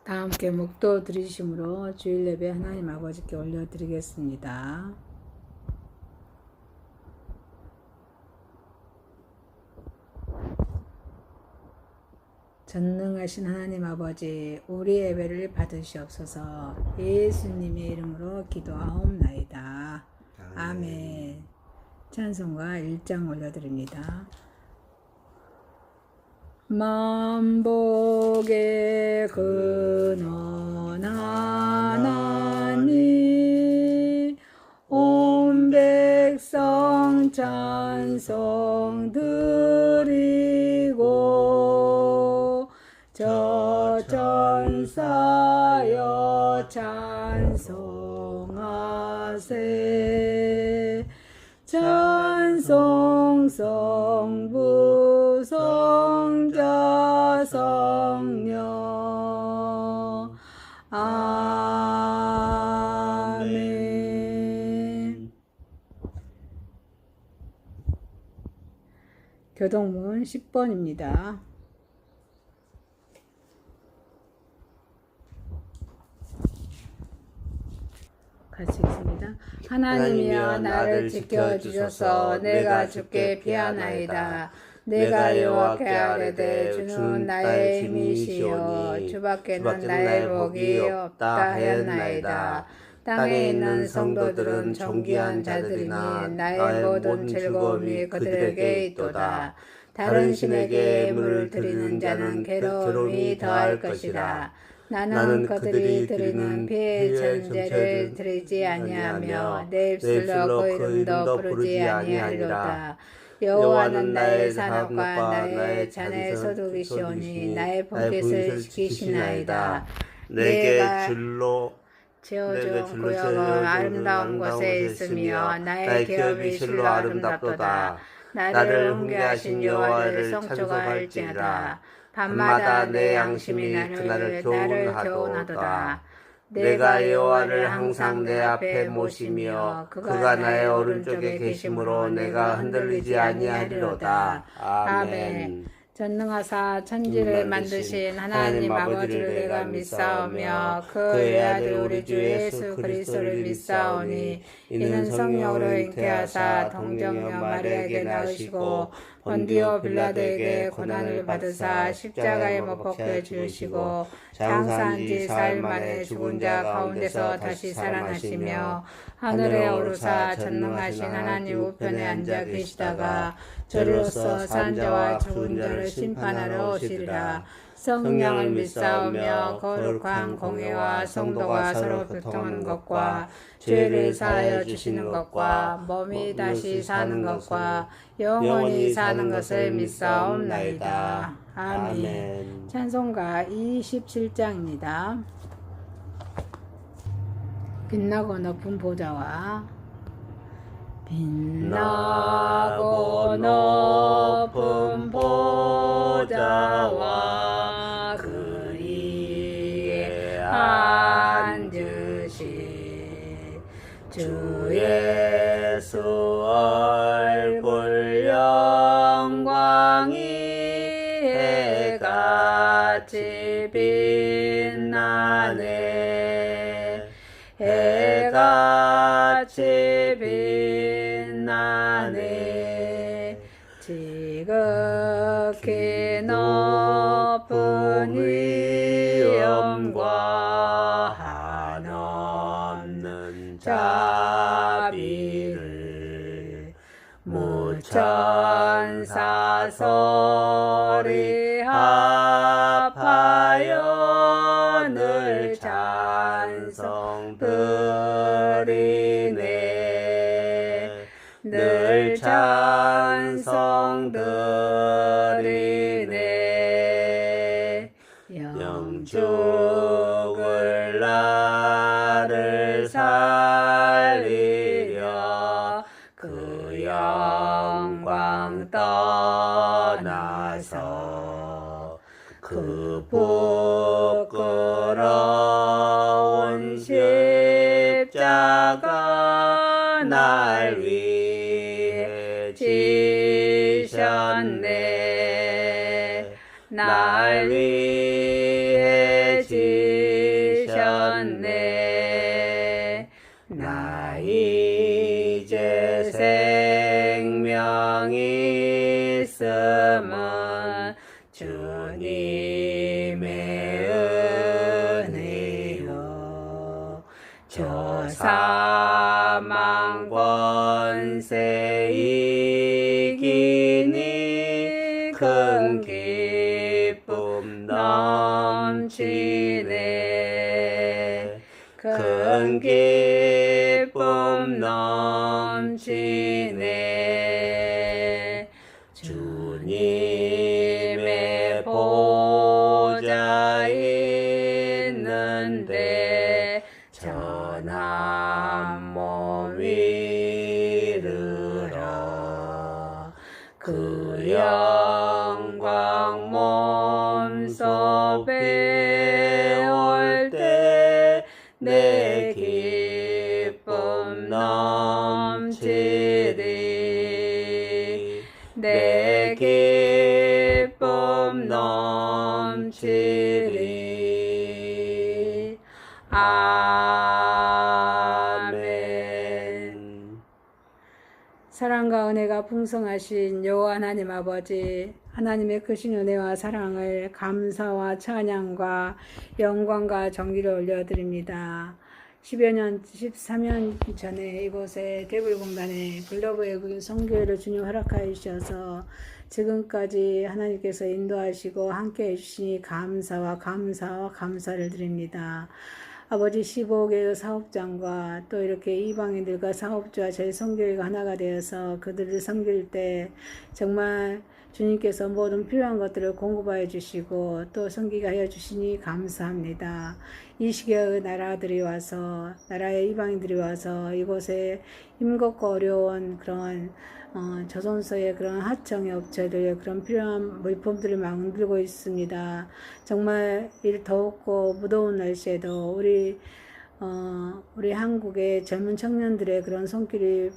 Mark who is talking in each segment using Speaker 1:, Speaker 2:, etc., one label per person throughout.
Speaker 1: 다 함께 묵도 드리심으로 주일 예배 하나님 아버지께 올려드리겠습니다. 전능하신 하나님 아버지, 우리 예배를 받으시옵소서. 예수님의 이름으로 기도하옵나이다. 아멘. 찬송가 1장 올려드립니다. 만복의 근원 하나님, 온 백성 찬송 드리고, 저 천사여 찬송하세. 찬송 성부 성자 성령 아멘. 교동문 10번입니다. 같이 읽습니다. 하나님이여 나를 지켜주셔서 내가 주께 피하나이다. 내가 여호와께 아뢰되 주는 나의 힘이시여 주밖에는 나의 복이 없다 하였나이다. 땅에 있는 성도들은 존귀한 자들이니 나의 모든 즐거움이 그들에게 있도다. 다른 신에게 예물을 드리는 자는 괴로움이 더할 것이다. 나는 그들이 드리는 피의 전제를 드리지 아니하며 내 입술로 그 이름도 부르지 아니하리로다. 여호와는 나의 산업과 나의 잔의 소득이시오니 나의 본깃을 지키시나이다.
Speaker 2: 내게 줄로
Speaker 1: 지어준 구역은 아름다운 곳에 있으며 나의 기업이 실로 아름답도다. 나를 훈계하신 여호와를 성초할지어다. 밤마다 내 양심이 나를 교훈하도다. 내가 여호와를 항상 내 앞에 모시며 그가 나의 오른쪽에 계심으로 내가 흔들리지 아니하리로다. 아멘. 전능하사 천지를 만드신 하나님 아버지를 내가 믿사오며 그의 아들 우리 주 예수 그리스도를 믿사오니 이는 성령으로 잉태하사 동정녀 마리아에게 낳으시고 본디오 빌라도에게 고난을 받으사 십자가에 못 박혀 죽으시고 장사한 지 4일 만에 죽은 자 가운데서 다시 살아나시며 하늘에 오르사 전능하신 하나님 우편에 앉아 계시다가 저리로서 산 자와 죽은 자를 심판하러 오시리라. 성령을 믿사오며 거룩한 공의와 성도가 서로 교통하는 것과 죄를 사하여 주시는 것과 몸이 다시 사는 것과 영원히 사는 것을 믿사옵나이다. 아멘. 찬송가 27장입니다. 빛나고 높은 보좌와 빛나고 높은 보좌와 그 위에 앉으신 주 예수 얼굴 영광이 해같이 빛나네. 해같이 빛나네. 지극히 높은 위엄과 한없는 자비를 무천사 소리 합하여 늘 찬송 드리네. 늘 찬송 드리네. 영죽을 나를 살리려 그 영광 떠나서 그 부끄러운 십자가 날 위해 지셨네. 날 위해 지셨네.
Speaker 2: 권세 이기니 큰 기쁨 넘치네 큰 기쁨 넘치네 주님의 보좌 있는데 전한 몸 이르러 그 영광 몸소 배울 때 내 기쁨 넘치리 내 기쁨 넘치리 아멘.
Speaker 1: 사랑과 은혜가 풍성하신 여호와 하나님 아버지, 하나님의 크신 은혜와 사랑을 감사와 찬양과 영광과 정기를 올려드립니다. 13년 전에 이곳에 대불공단에 글로벌 외국인 선교회를 주님 허락하여 주셔서 지금까지 하나님께서 인도하시고 함께 해주시니 감사와 감사를 드립니다. 아버지 15개의 사업장과 또 이렇게 이방인들과 사업주와 저희 선교회가 하나가 되어서 그들을 섬길 때 정말 주님께서 모든 필요한 것들을 공급하여 주시고 또 섬기게 하여 주시니 감사합니다. 이 시기의 나라들이 와서 나라의 이방인들이 와서 이곳에 힘겹고 어려운 그런 조선소의 그런 하청의 업체들 그런 필요한 물품들을 만들고 있습니다. 정말 일 더웠고 무더운 날씨에도 우리 한국의 젊은 청년들의 그런 손길이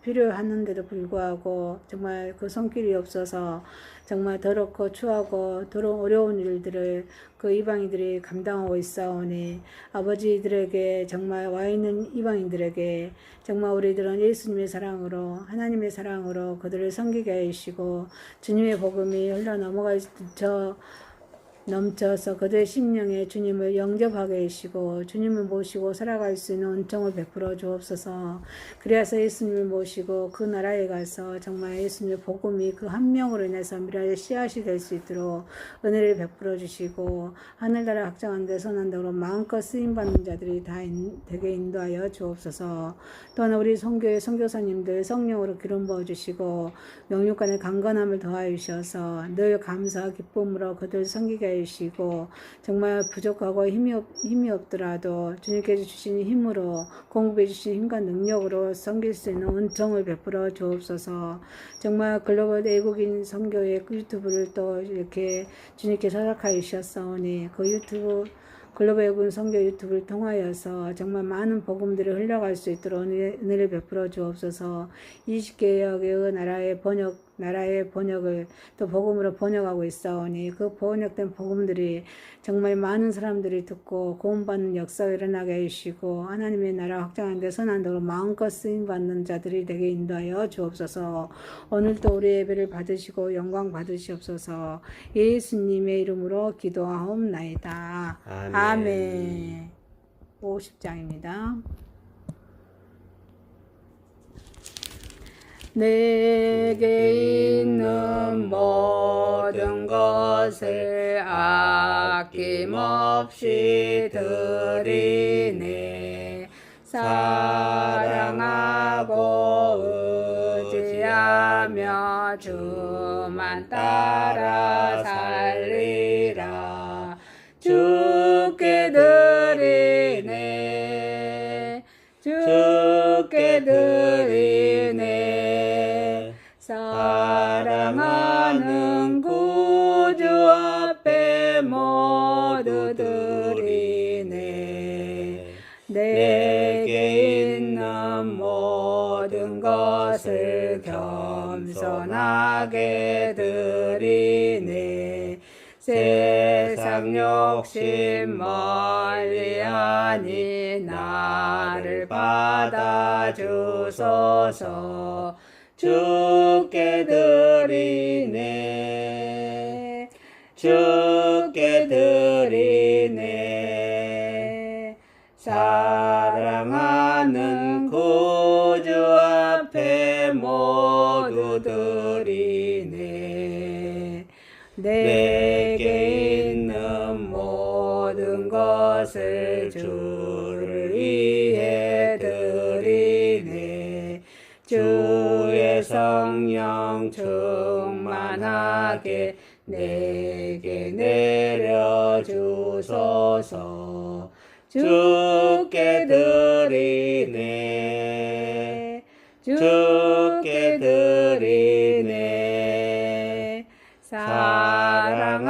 Speaker 1: 필요하는데도 불구하고 정말 그 손길이 없어서 정말 더럽고 추하고 어려운 일들을 그 이방인들이 감당하고 있사오니 아버지들에게 정말 와 있는 이방인들에게 정말 우리들은 예수님의 사랑으로 하나님의 사랑으로 그들을 섬기게 해주시고 주님의 복음이 흘러 넘쳐서 그들의 심령에 주님을 영접하게 해주시고 주님을 모시고 살아갈 수 있는 은총을 베풀어 주옵소서. 그래서 예수님을 모시고 그 나라에 가서 정말 예수님의 복음이 그 한 명으로 인해서 미래의 씨앗이 될 수 있도록 은혜를 베풀어 주시고 하늘나라 확장한 데 선한다로 마음껏 쓰임받는 자들이 다 되게 인도하여 주옵소서. 또한 우리 선교의 선교사님들 성령으로 기름 부어주시고 명육간의 강건함을 더하여 주셔서 늘 감사와 기쁨으로 그들 섬기게 해주시고 정말 부족하고 힘이 없더라도 주님께서 주시는 힘으로 공급해 주시는 힘과 능력으로 섬길 수 있는 은총을 베풀어 주옵소서. 정말 글로벌 외국인 선교의 유튜브를 또 이렇게 주님께서 허락하여 주셨사오니 그 유튜브 글로벌 외국인 선교 유튜브를 통하여서 정말 많은 복음들이 흘러갈 수 있도록 은혜를 베풀어 주옵소서. 20개역의 나라의 번역을 또 복음으로 번역하고 있사오니 그 번역된 복음들이 정말 많은 사람들이 듣고 구원받는 역사가 일어나게 해주시고 하나님의 나라 확장하는 데 선한도로 마음껏 쓰임받는 자들이 되게 인도하여 주옵소서. 오늘도 우리 예배를 받으시고 영광 받으시옵소서. 예수님의 이름으로 기도하옵나이다. 아멘. 50장입니다. 내게 있는 모든 것을 아낌없이 드리네. 사랑하고 의지하며 주만 따라 살리라. 주께 드리네. 주께 드리네. 사랑하는 구주 앞에 모두 드리네. 내게 있는 모든 것을 겸손하게 드리네. 세상 욕심 멀리하니 나를 받아주소서. 주께 드리네. 주께 드리네. 사랑하는 구주 앞에
Speaker 2: 모든 것을 주를 위해 드리네. 주의 성령 충만하게 내게 내려주소서. 주께 드리네. 주께 드리네. 사랑하는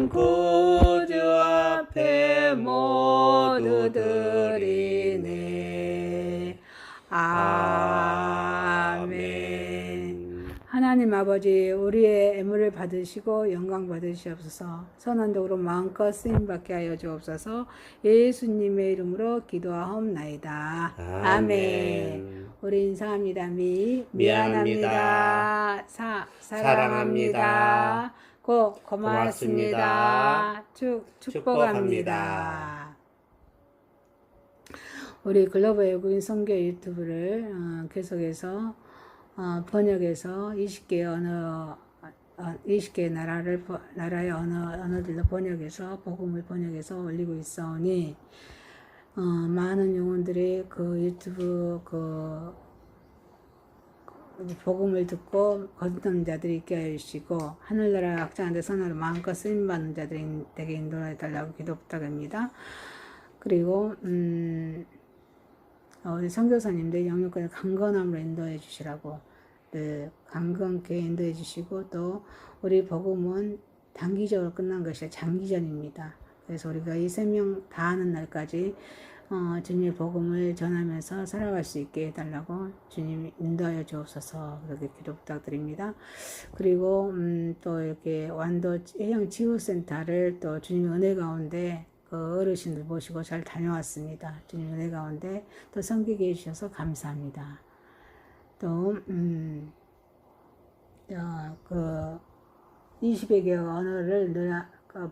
Speaker 2: 구주 앞에 모두 드리네. 아멘.
Speaker 1: 하나님 아버지, 우리의 애물을 받으시고 영광 받으시옵소서. 선한독으로 마음껏 쓰임받게 하여 주옵소서. 예수님의 이름으로 기도하옵나이다. 아멘. 우리 인사합니다. 미안합니다. 사랑합니다. 고맙습니다. 축복합니다. 우리 글로벌 외국인 선교 유튜브를 계속해서 번역해서 20개의 언어, 20개의 나라의 언어들로 번역해서 복음을 번역해서 올리고 있어오니 많은 영혼들이 그 유튜브 복음을 듣고 거듭난 자들이 있게 하여 주시고 하늘나라 확장하는데 선하로 마음껏 쓰임받는 자들이 되게 인도해 달라고 기도 부탁합니다. 그리고 우리 선교사님들 영육간을 강건함으로 인도해 주시라고 강건케 인도해 주시고, 또 우리 복음은 단기적으로 끝난 것이 장기전입니다. 그래서 우리가 이 생명 다하는 날까지 주님의 복음을 전하면서 살아갈 수 있게 해달라고 주님 인도하여 주옵소서, 그렇게 기도 부탁드립니다. 그리고 또 이렇게 완도 해양 치유센터를 또 주님의 은혜 가운데 그 어르신들 모시고 잘 다녀왔습니다. 주님 은혜 가운데 또 섬기게 해주셔서 감사합니다. 또 그 20여 개 언어를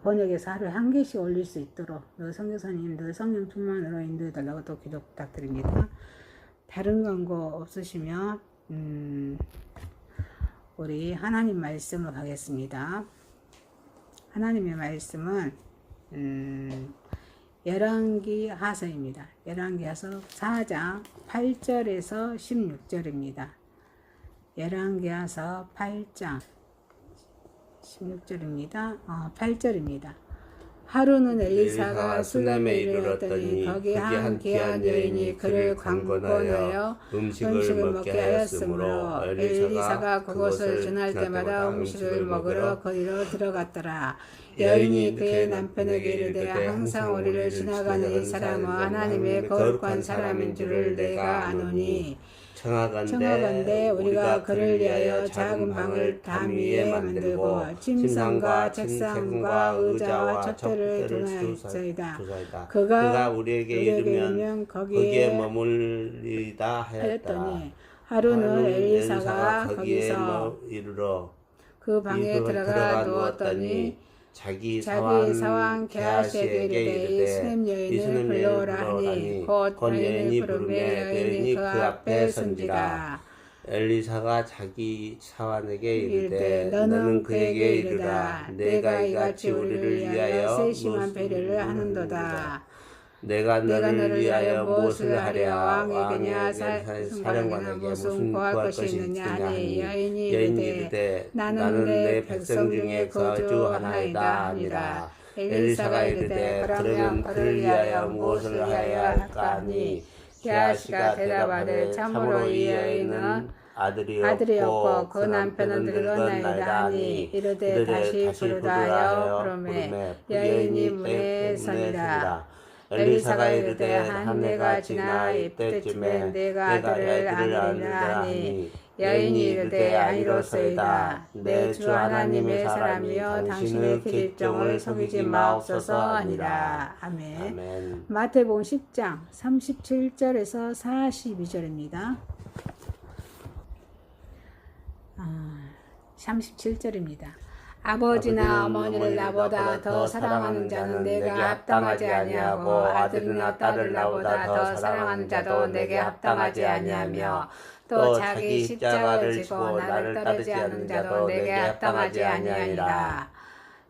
Speaker 1: 번역해서 하루에 1개씩 올릴 수 있도록 선교사님들 성령 충만으로 인도해 달라고 또 기도 부탁드립니다. 다른 광고 없으시면 우리 하나님 말씀으로 가겠습니다. 하나님의 말씀은 열왕기 하서입니다. 열왕기 하서 4장 8절에서 16절입니다. 열왕기 하서 8장 16절입니다. 8절입니다. 하루는 엘리사가 술람에 이르렀더니 거기 한 귀한 여인이 그를 관건하여 음식을 먹게 하였으므로 엘리사가 그곳을 지날 때마다 음식을 먹으러 거기로 들어갔더라. 여인이 그의 남편에게 이르되 항상 우리를 지나가는 이 사람은 하나님의 거룩한 사람인 줄을 내가 아노니 청하건대 우리가 그를 위하여 작은 방을 담 위에 만들고 침상과 책상과 의자와 촛대를 두나이다. 그가 우리에게 이르면 거기에 머물리다 하였더니 하루는 엘리사가 거기서 그 방에 들어가 누웠더니 자기 사왕 게하시에게 이르되 이 수냄 여인을 불러오라 하니 곧 여인이 부르매 여인이 그 앞에 선지라.
Speaker 2: 엘리사가 자기 사환에게 이르되 너는 그에게 이르라. 내가 이같이 우리를 위하여
Speaker 1: 세심한 배려를 하는도다.
Speaker 2: 내가 너를 위하여 무엇을 하랴. 왕에게냐 사령관에게 무슨 구할 것이 있느냐 하니 여인이 이르되 나는 내 백성 중에 거주하나이다 하니라. 엘리사가 이르되 그러면 그를 위하여 무엇을 하여야 할까 하니 게하시가 대답하되 참으로 이 여인은 아들이 없고 그 남편은 늙었나이다 하니 이르되 다시 부르라 하여 부르매 여인이 문에 서니라. 엘리사가 이르되 한 해가 지나 이때쯤에 내가 아들을 안으리라 하니 여인이 이르되 아니로소이다. 내 주 하나님의 사람이여 당신의 기립종을 속이지 마옵소서 하니라. 아멘.
Speaker 1: 마태복음 10장 37절에서 42절입니다. 37절입니다. 아버지나 어머니를 나보다 더 사랑하는 자는 내가 합당하지 아니하고 아들이나 딸을 나보다 더 사랑하는 자도 내게 합당하지 아니하며 또 자기 십자가를 지고 나를 따르지 않는 자도 내게 합당하지 아니하니라.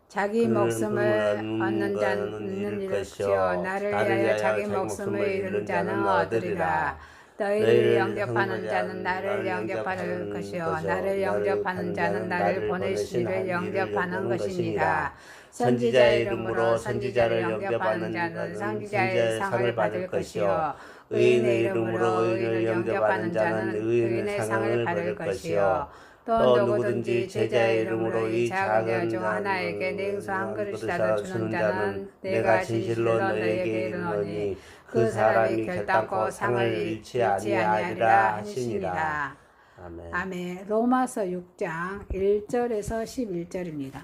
Speaker 1: 자기 목숨을 얻는 자는 잃을 것이요 나를 위하여 자기 목숨을 잃은 자는 얻으리라. 너희를 영접하는 자는 나를 영접할 것이요 나를 영접하는 자는 나를 보내신 이를 영접하는 것이니라. 선지자의 이름으로 선지자를 영접하는 자는 선지자의 상을 받을 것이요 의인의 이름으로 의인을 영접하는 자는 의인의 상을 받을 것이요 또 누구든지 제자의 이름으로 이 작은 자 중 하나에게 냉수 한 그릇이라도 주는 자는 내가 진실로 너에게 이르노니 그 사람이 결단코 상을 잃지 아니하리라 하시니라.
Speaker 2: 아멘.
Speaker 1: 아멘. 로마서 6장 1절에서 11절입니다.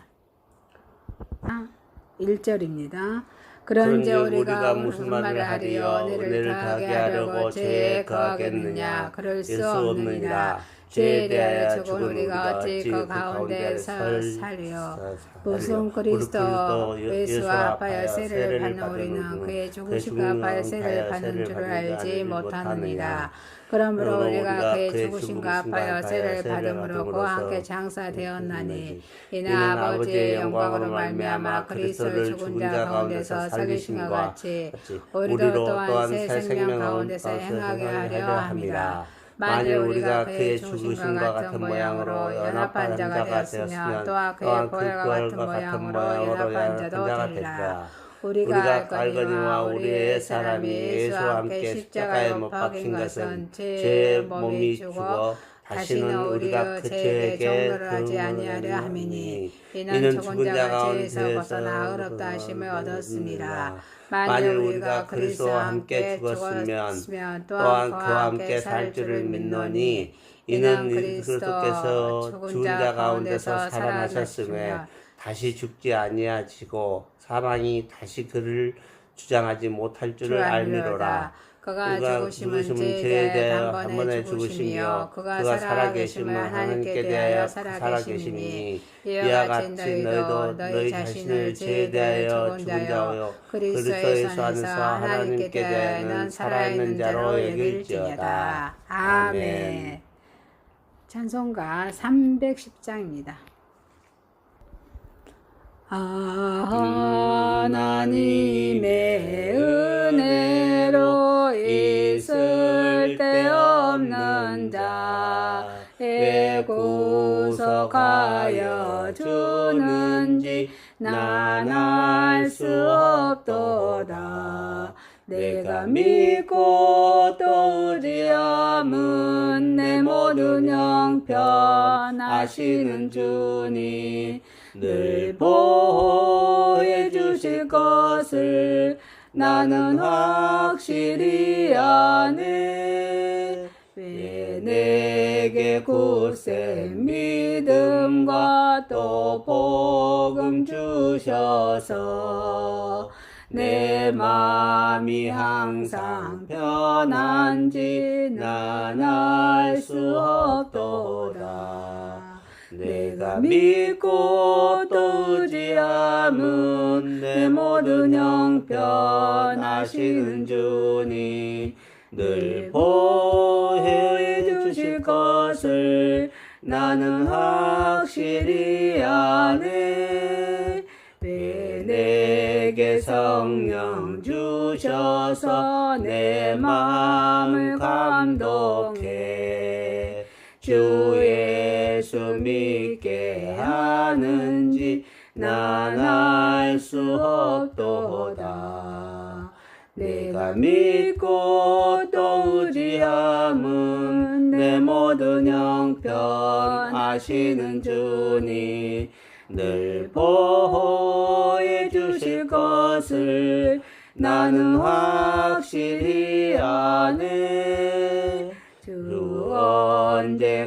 Speaker 1: 1절입니다. 그런즉 우리가 무슨 말을 하리요 은혜를 더하게 하려고 죄에 거하겠느냐 그럴 수 없느니라. 죄에 대하여 죽은 우리가 어찌 그 가운데서 살리요. 무슨 그리스도 예수와 합하여 세례를 받는 우리는 그의 죽으심과 합하여 세례를 받는 줄을 알지 못하느니라. 그러므로 우리가 그의 죽으심과 합하여 세례를 받음으로 그와 함께 장사되었나니 이는 아버지의 영광으로 말미암아 그리스도를 죽은 자 가운데서 살리심과 같이 우리도 또한 새 생명 가운데서 행하게 하려 함이라. 만일 우리가 그의 죽으심과 같은 모양으로 연합한 자가 되었으면 또한 그의 부활과 같은 모양으로 연합한 자도 되리라. 우리가 알거니와 우리의 사람이 예수와 함께 십자가에 못 박힌 것은 죄의 몸이 죽어 다시는 우리가 그 죄에게 종로를 하지 아니하려 함이니 이는 죽은 자가 죄에서 벗어나 의롭다 하심을 얻었습니다. 만일 우리가 그리스도와 함께 죽었으면 또한 그와 함께 살 줄을 믿노니 이는 그리스도께서 죽은 자 가운데서 살아나셨음에 다시 죽지 아니하시고 사망이 다시 그를 주장하지 못할 줄을 알미로라. 그가 죽으심은 죄에 대하여 한 번에 죽으시며 그가 살아계심은 하나님께 대하여 살아계심이니 이와 같이 너희도 너희 자신을 죄에 대하여 죽은 자요 그리스도의 안에서 하나님께 대하여는 살아있는 자로 여길지어다. 아멘. 찬송가 310장입니다. 하나님의 은혜로 있을 데 없는 자의 구속하여 주는지 난 알 수 없도다. 내가 믿고 또 의지함은 내 모든 형편 아시는 주니 늘 보호해 주실 것을 나는 확실히 아네. 왜 내게 굳세 믿음과 또 복음 주셔서 내 마음이 항상 편한지 난 알 수 없도다. 내가 믿고 또 의지함은 내 모든 형편 아시는 주니 늘 보호해 주실 것을 나는 확실히 아네. 왜 내게 성령 주셔서 내 마음을 감동해 주 예수 믿게 하는지 난 알 수 없도다. 내가 믿고 또 의지함은 내 모든 형편 아시는 주니 늘 보호해 주실 것을 나는 확실히 아네. 주 언제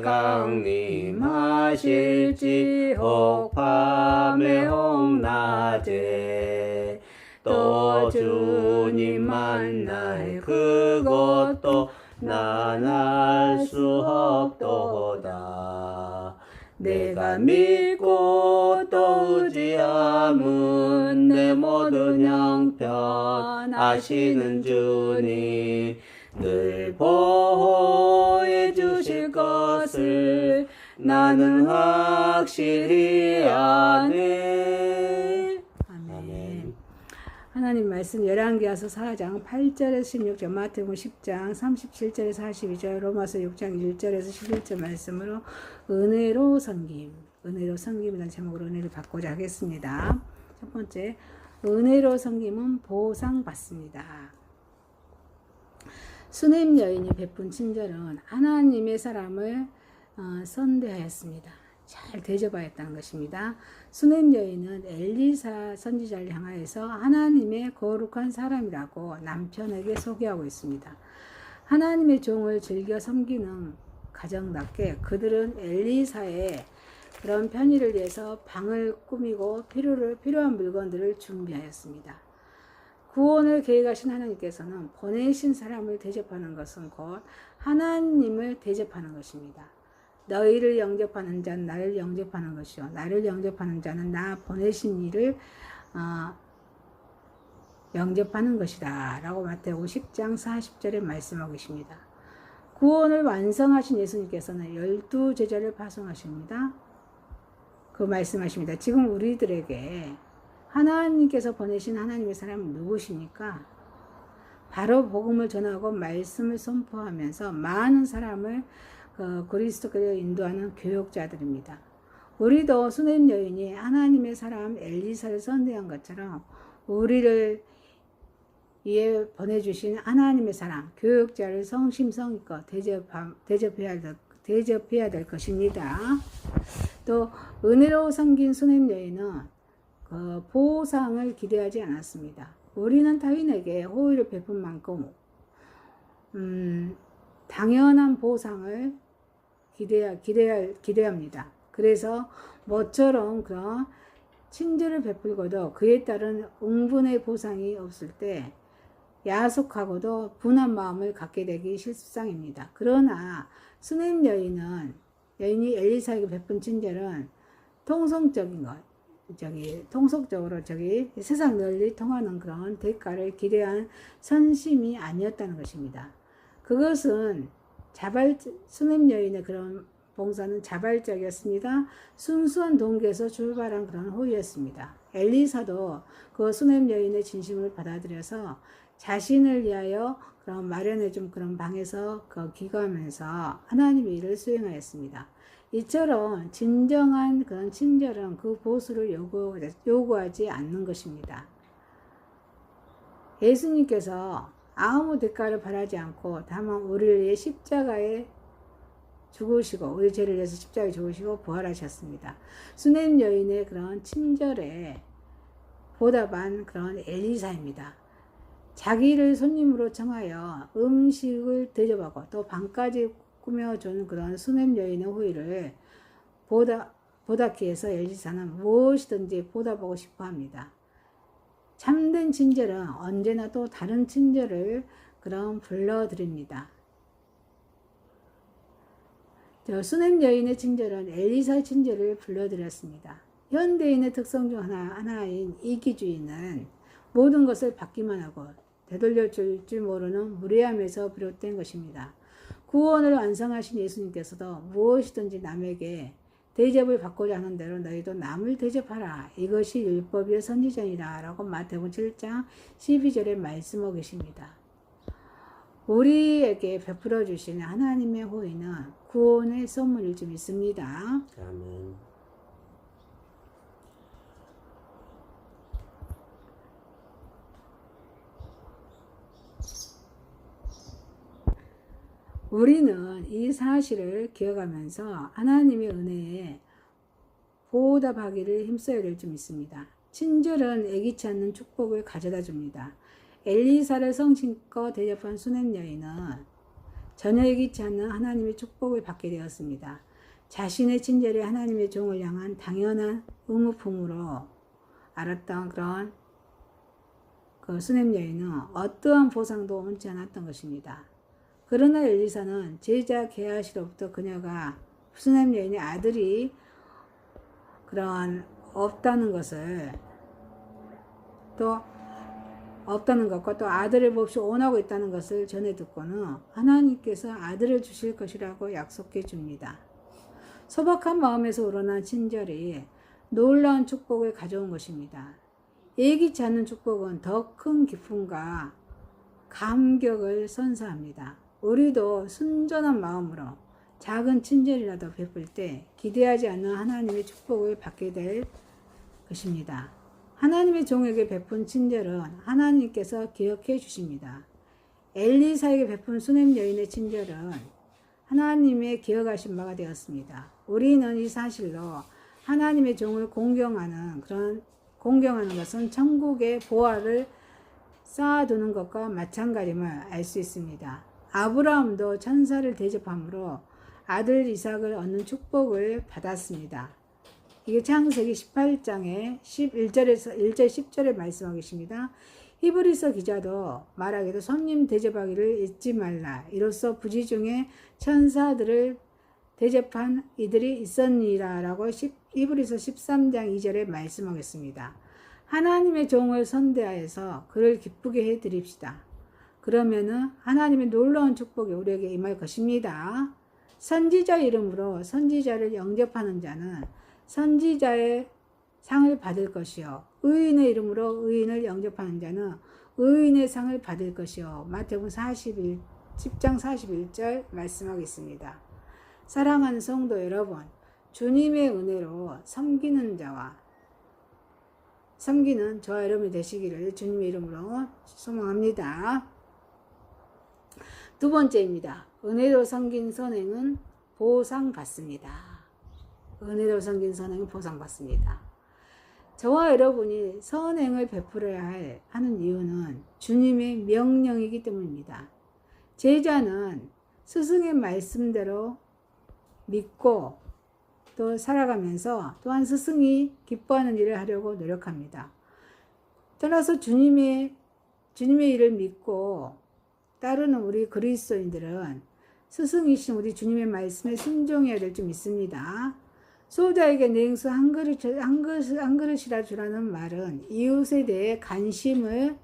Speaker 1: 강림하실지 혹 밤에 혹 낮에 또 주님 만날 그것도 난 알 수 없도다. 내가 믿고 또 의지함은 내 모든 형편 아시는 주니 늘 보호해 주실 것을 나는 확실히 아네. 하나님 말씀 열왕기하서 4장 8절에서 16절, 마태복음 10장 37절에서 42절, 로마서 6장 1절에서 11절 말씀으로 은혜로 섬김, 은혜로 섬김이라는 제목으로 은혜를 받고자 하겠습니다. 첫 번째, 은혜로 섬김은 보상받습니다. 수넴 여인이 베푼 친절은 하나님의 사람을 선대하였습니다. 잘 대접하였다는 것입니다. 수넴 여인은 엘리사 선지자를 향하여서 하나님의 거룩한 사람이라고 남편에게 소개하고 있습니다. 하나님의 종을 즐겨 섬기는 가정답게 그들은 엘리사의 그런 편의를 위해서 방을 꾸미고 필요한 물건들을 준비하였습니다. 구원을 계획하신 하나님께서는 보내신 사람을 대접하는 것은 곧 하나님을 대접하는 것입니다. 너희를 영접하는 자는 나를 영접하는 것이요 나를 영접하는 자는 나 보내신 이를 영접하는 것이다 라고 마태복음 10장 40절에 말씀하고 계십니다. 구원을 완성하신 예수님께서는 12제자를 파송하십니다. 그 말씀하십니다. 지금 우리들에게 하나님께서 보내신 하나님의 사람은 누구십니까? 바로 복음을 전하고 말씀을 선포하면서 많은 사람을 그리스도께로 인도하는 교역자들입니다. 우리도 수넴 여인이 하나님의 사람 엘리사를 선대한 것처럼 우리를 위해 보내주신 하나님의 사람 교역자를 성심성의껏 대접해야 될 것입니다. 또 은혜로 섬긴 수넴 여인은 그 보상을 기대하지 않았습니다. 우리는 타인에게 호의를 베푼 만큼 당연한 보상을 기대합니다. 그래서 모처럼 그런 친절을 베풀고도 그에 따른 응분의 보상이 없을 때 야속하고도 분한 마음을 갖게 되기 실상입니다. 그러나 수넴 여인이 엘리사에게 베푼 친절은 통속적으로 세상 널리 통하는 그런 대가를 기대한 선심이 아니었다는 것입니다. 그것은 수넴 여인의 그런 봉사는 자발적이었습니다. 순수한 동기에서 출발한 그런 호의였습니다. 엘리사도 그 수넴 여인의 진심을 받아들여서 자신을 위하여 그런 마련해준 그런 방에서 기거하면서 하나님의 일을 수행하였습니다. 이처럼 진정한 그런 친절은 그 보수를 요구하지 않는 것입니다. 예수님께서 아무 대가를 바라지 않고 다만 우리를 위해 십자가에 죽으시고 우리 죄를 위해서 십자가에 죽으시고 부활하셨습니다. 수넴 여인의 그런 친절에 보답한 그런 엘리사입니다. 자기를 손님으로 청하여 음식을 대접하고 또 방까지 꾸며준 그런 수넴 여인의 호의를 보답기 위해서 엘리사는 무엇이든지 보답하고 싶어 합니다. 참된 친절은 언제나 또 다른 친절을 불러드립니다. 수넴 여인의 친절은 엘리사의 친절을 불러드렸습니다. 현대인의 특성 중 하나인 이기주의는 모든 것을 받기만 하고 되돌려줄 줄 모르는 무례함에서 비롯된 것입니다. 구원을 완성하신 예수님께서도 무엇이든지 남에게 대접을 받고자 하는 대로 너희도 남을 대접하라. 이것이 율법의 선지자이다 라고 마태복음 7장 12절에 말씀하고 계십니다. 우리에게 베풀어 주시는 하나님의 호의는 구원의 선물일 줄 믿습니다.
Speaker 2: 아멘.
Speaker 1: 우리는 이 사실을 기억하면서 하나님의 은혜에 보답하기를 힘써야 될 줄 믿습니다. 친절은 애기치 않는 축복을 가져다 줍니다. 엘리사를 성심껏 대접한 수넴 여인은 전혀 애기치 않는 하나님의 축복을 받게 되었습니다. 자신의 친절이 하나님의 종을 향한 당연한 의무품으로 알았던 그런 수넴 여인은 어떠한 보상도 원치 않았던 것입니다. 그러나 엘리사는 제자 게하시로부터 그녀가 수넴 여인의 아들이 없다는 것과 또 아들을 몹시 원하고 있다는 것을 전해 듣고는 하나님께서 아들을 주실 것이라고 약속해 줍니다. 소박한 마음에서 우러난 친절이 놀라운 축복을 가져온 것입니다. 예기치 않는 축복은 더 큰 기쁨과 감격을 선사합니다. 우리도 순전한 마음으로 작은 친절이라도 베풀 때 기대하지 않는 하나님의 축복을 받게 될 것입니다. 하나님의 종에게 베푼 친절은 하나님께서 기억해 주십니다. 엘리사에게 베푼 수넴 여인의 친절은 하나님의 기억하신 바가 되었습니다. 우리는 이 사실로 하나님의 종을 공경하는 것은 천국의 보화를 쌓아두는 것과 마찬가지임을 알 수 있습니다. 아브라함도 천사를 대접함으로 아들 이삭을 얻는 축복을 받았습니다. 이게 창세기 18장의 11절에서 1절 10절에 말씀하고 계십니다. 히브리서 기자도 말하기도 손님 대접하기를 잊지 말라. 이로써 부지 중에 천사들을 대접한 이들이 있었니라 라고 히브리서 13장 2절에 말씀하겠습니다. 하나님의 종을 선대하여서 그를 기쁘게 해드립시다. 그러면은 하나님의 놀라운 축복이 우리에게 임할 것입니다. 선지자 이름으로 선지자를 영접하는 자는 선지자의 상을 받을 것이요, 의인의 이름으로 의인을 영접하는 자는 의인의 상을 받을 것이요. 마태복음 10장 41절 말씀하겠습니다. 사랑하는 성도 여러분, 주님의 은혜로 섬기는 저와 여러분이 되시기를 주님의 이름으로 소망합니다. 두 번째입니다. 은혜로 섬긴 선행은 보상받습니다. 은혜로 섬긴 선행은 보상받습니다. 저와 여러분이 선행을 베풀어야 하는 이유는 주님의 명령이기 때문입니다. 제자는 스승의 말씀대로 믿고 또 살아가면서 또한 스승이 기뻐하는 일을 하려고 노력합니다. 따라서 주님의 일을 믿고 따르는 우리 그리스도인들은 스승이신 우리 주님의 말씀에 순종해야 될 줄 믿습니다. 소자에게 냉수 한 그릇이라 주라는 말은 이웃에 대해 관심을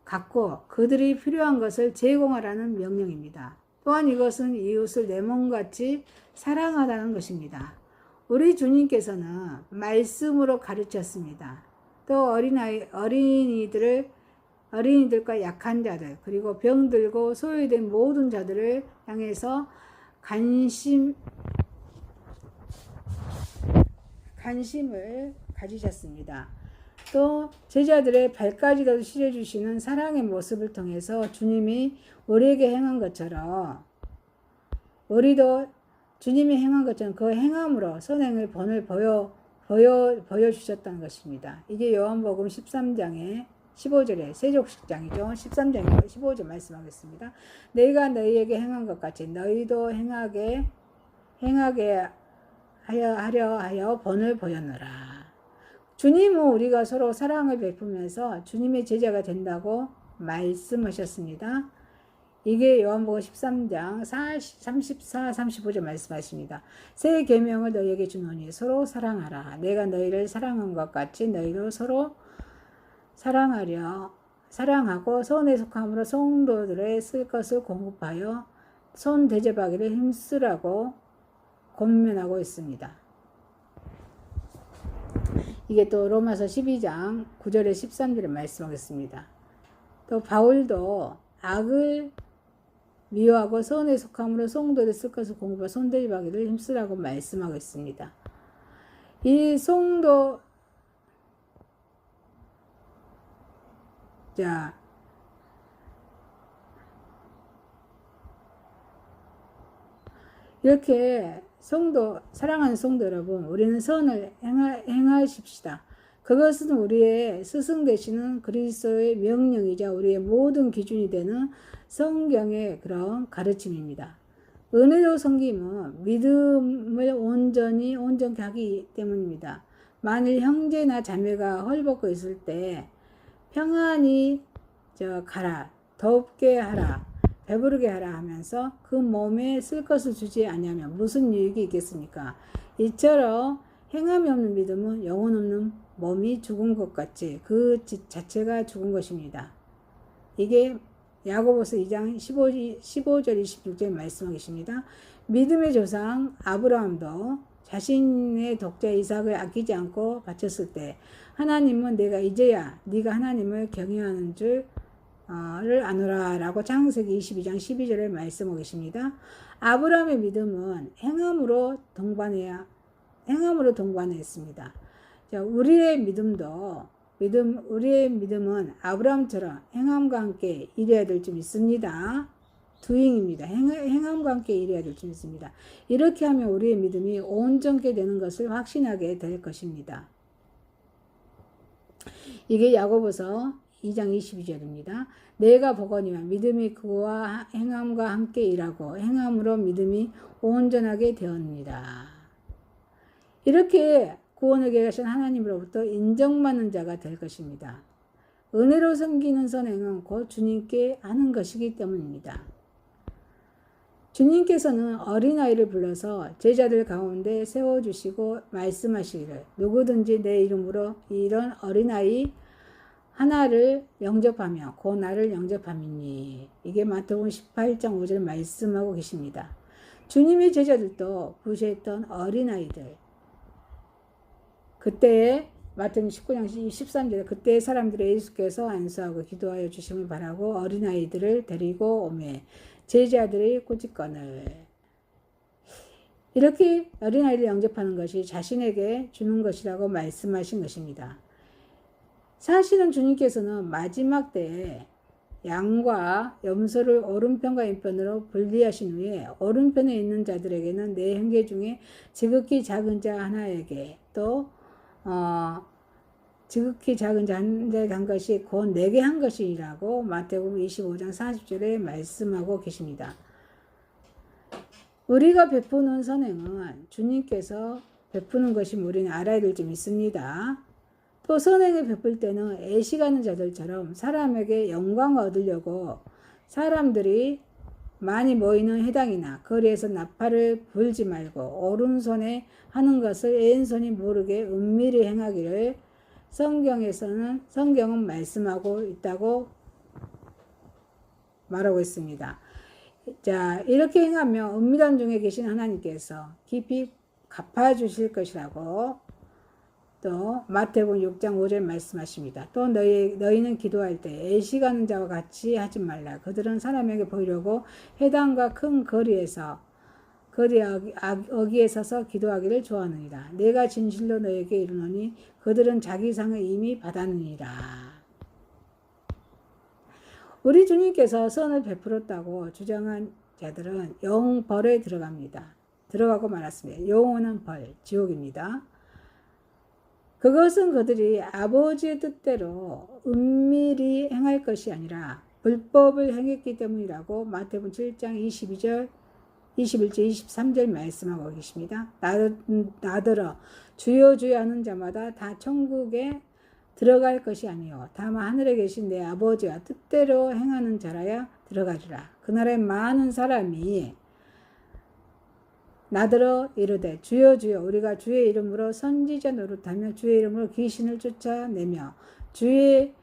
Speaker 1: 갖고 그들이 필요한 것을 제공하라는 명령입니다. 또한 이것은 이웃을 내 몸같이 사랑하라는 것입니다. 우리 주님께서는 말씀으로 가르쳤습니다. 또 어린이들과 약한 자들, 그리고 병들고 소외된 모든 자들을 향해서 관심을 가지셨습니다. 또 제자들의 발까지도 씻어주시는 사랑의 모습을 통해서 주님이 우리에게 행한 것처럼 우리도 주님이 행한 것처럼 그 행함으로 선행의 본을 보여주셨다는 것입니다. 이게 요한복음 13장의 15절에 세족식장이죠. 13장에 15절 말씀하겠습니다. 내가 너희에게 행한 것 같이 너희도 행하게 하려 하여 본을 보였노라. 주님은 우리가 서로 사랑을 베푸면서 주님의 제자가 된다고 말씀하셨습니다. 이게 요한복음 13장 34, 35절 말씀하십니다. 새 계명을 너희에게 주노니 서로 사랑하라. 내가 너희를 사랑한 것 같이 너희도 서로 사랑하고 선에 속함으로 성도들의 쓸 것을 공급하여 손 대접하기를 힘쓰라고 권면하고 있습니다. 이게 또 로마서 12장 9절에 13절에 말씀하겠습니다. 또 바울도 악을 미워하고 선에 속함으로 성도들의 쓸 것을 공급하여 손 대접하기를 힘쓰라고 말씀하고 있습니다. 이 성도 이렇게 사랑하는 성도 여러분, 우리는 선을 행하십시다. 그것은 우리의 스승 되시는 그리스도의 명령이자 우리의 모든 기준이 되는 성경의 그런 가르침입니다. 은혜로 섬김은 믿음을 온전히 하기 때문입니다. 만일 형제나 자매가 헐벗고 있을 때 평안히 가라, 덥게 하라, 배부르게 하라 하면서 그 몸에 쓸 것을 주지 아니하면 무슨 유익이 있겠습니까? 이처럼 행함이 없는 믿음은 영혼 없는 몸이 죽은 것 같이 그 자체가 죽은 것입니다. 이게 야고보서 2장 15절 26절 말씀하고 계십니다. 믿음의 조상 아브라함도 자신의 독자 이삭을 아끼지 않고 바쳤을 때 하나님은 내가 이제야 네가 하나님을 경외하는 줄을 아노라 라고 창세기 22장 12절에 말씀하고 계십니다. 아브라함의 믿음은 행함으로 동반했습니다. 자, 우리의 믿음은 아브라함처럼 행함과 함께 이래야 될 줄 믿습니다. doing입니다. 행함과 함께 이래야 될 줄 믿습니다. 이렇게 하면 우리의 믿음이 온전케 되는 것을 확신하게 될 것입니다. 이게 야고보서 2장 22절입니다. 내가 보거니와 믿음이 그와 행함과 함께 일하고 행함으로 믿음이 온전하게 되었습니다. 이렇게 구원을 계획하신 하나님으로부터 인정받는 자가 될 것입니다. 은혜로 섬기는 선행은 곧 주님께 하는 것이기 때문입니다. 주님께서는 어린아이를 불러서 제자들 가운데 세워주시고 말씀하시기를 누구든지 내 이름으로 이런 어린아이 하나를 영접하며 곧 나를 영접함이니. 이게 마태복음 18장 5절 말씀하고 계십니다. 주님의 제자들도 부시했던 어린아이들, 그때에 마태복음 19장 13절에 그때 사람들의 예수께서 안수하고 기도하여 주심을 바라고 어린아이들을 데리고 오매 제자들의 꼬집건을. 이렇게 어린아이를 영접하는 것이 자신에게 주는 것이라고 말씀하신 것입니다. 사실은 주님께서는 마지막 때에 양과 염소를 오른편과 왼편으로 분리하신 후에 오른편에 있는 자들에게는 네 형제 중에 지극히 작은 자 하나에게 또 지극히 작은 자 한 자에게 한 것이 곧 내게 한 것이라고 마태복음 25장 40절에 말씀하고 계십니다. 우리가 베푸는 선행은 주님께서 베푸는 것임을 우리는 알아야 될 줄 믿습니다. 또 선행을 베풀 때는 애식하는 자들처럼 사람에게 영광을 얻으려고 사람들이 많이 모이는 회당이나 거리에서 나팔을 불지 말고 오른손에 하는 것을 왼손이 모르게 은밀히 행하기를 성경은 말씀하고 있다고 말하고 있습니다. 자, 이렇게 행하면 은밀한 중에 계신 하나님께서 깊이 갚아주실 것이라고 또 마태복음 6장 5절 말씀하십니다. 또 너희는 기도할 때 애식하는 자와 같이 하지 말라. 그들은 사람에게 보이려고 회당과 큰 거리에 어귀에 서서 기도하기를 좋아하느니라. 내가 진실로 너에게 이르노니 그들은 자기 상을 이미 받았느니라. 우리 주님께서 선을 베풀었다고 주장한 자들은 영벌에 들어가고 말았습니다. 영원한 벌, 지옥입니다. 그것은 그들이 아버지의 뜻대로 은밀히 행할 것이 아니라 불법을 행했기 때문이라고 마태복음 7장 21절 23절 말씀하고 계십니다. 나더러 주여 주여 하는 자마다 다 천국에 들어갈 것이 아니요 다만 하늘에 계신 내 아버지와 뜻대로 행하는 자라야 들어가리라. 그날에 많은 사람이 나더러 이르되 주여 주여 우리가 주의 이름으로 선지자 노릇하며 주의 이름으로 귀신을 쫓아내며 주의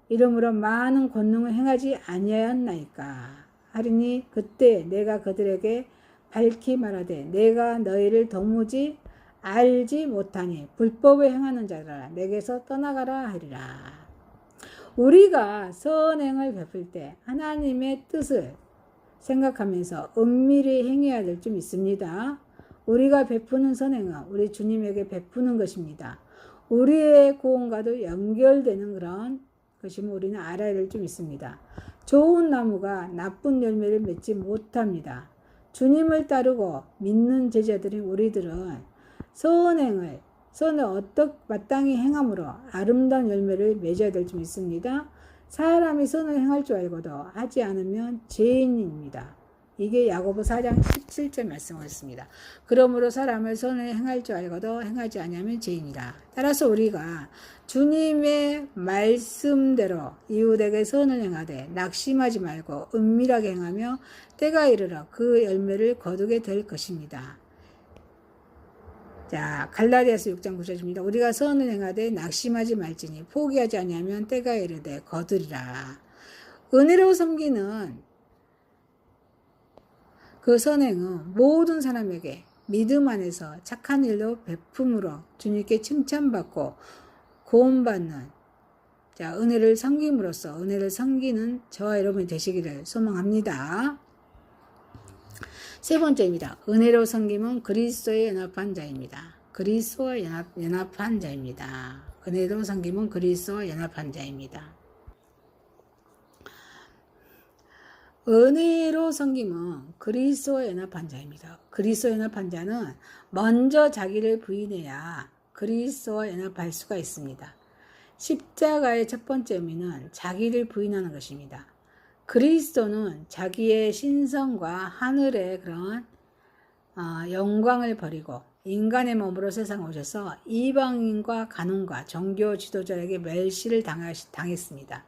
Speaker 1: 이름으로 많은 권능을 행하지 아니하였나이까 하리니 그때 내가 그들에게 밝히 말하되 내가 너희를 도무지 알지 못하니 불법을 행하는 자들아 내게서 떠나가라 하리라. 우리가 선행을 베풀 때 하나님의 뜻을 생각하면서 은밀히 행해야 될 줄 믿습니다. 우리가 베푸는 선행은 우리 주님에게 베푸는 것입니다. 우리의 구원과도 연결되는 그런 것임을 우리는 알아야 될 줄 믿습니다. 좋은 나무가 나쁜 열매를 맺지 못합니다. 주님을 따르고 믿는 제자들인 우리들은 선을 마땅히 행함으로 아름다운 열매를 맺어야 될 줄 믿습니다. 사람이 선을 행할 줄 알고도 하지 않으면 죄인입니다. 이게 야고보 4장 17절 말씀하셨습니다. 그러므로 사람을 선을 행할 줄 알고도 행하지 않으면 죄인이라. 따라서 우리가 주님의 말씀대로 이웃에게 선을 행하되 낙심하지 말고 은밀하게 행하며 때가 이르러 그 열매를 거두게 될 것입니다. 자, 갈라디아서 6장 9절입니다. 우리가 선을 행하되 낙심하지 말지니 포기하지 아니하면 때가 이르되 거두리라. 은혜로 섬기는 그 선행은 모든 사람에게 믿음 안에서 착한 일로 베품으로 주님께 칭찬받고 구원받는 자, 은혜를 섬김으로써 은혜를 섬기는 저와 여러분이 되시기를 소망합니다. 세 번째입니다. 은혜로 섬김은 그리스도에 연합한 자입니다. 그리스도와 연합한 자입니다. 은혜로 섬김은 그리스도와 연합한 자입니다. 은혜로 섬김은 그리스도와 연합한 자입니다. 그리스도와 연합한 자는 먼저 자기를 부인해야 그리스도와 연합할 수가 있습니다. 십자가의 첫 번째 의미는 자기를 부인하는 것입니다. 그리스도는 자기의 신성과 하늘의 그런 영광을 버리고 인간의 몸으로 세상에 오셔서 이방인과 간원과 종교 지도자에게 멸시를 당했습니다.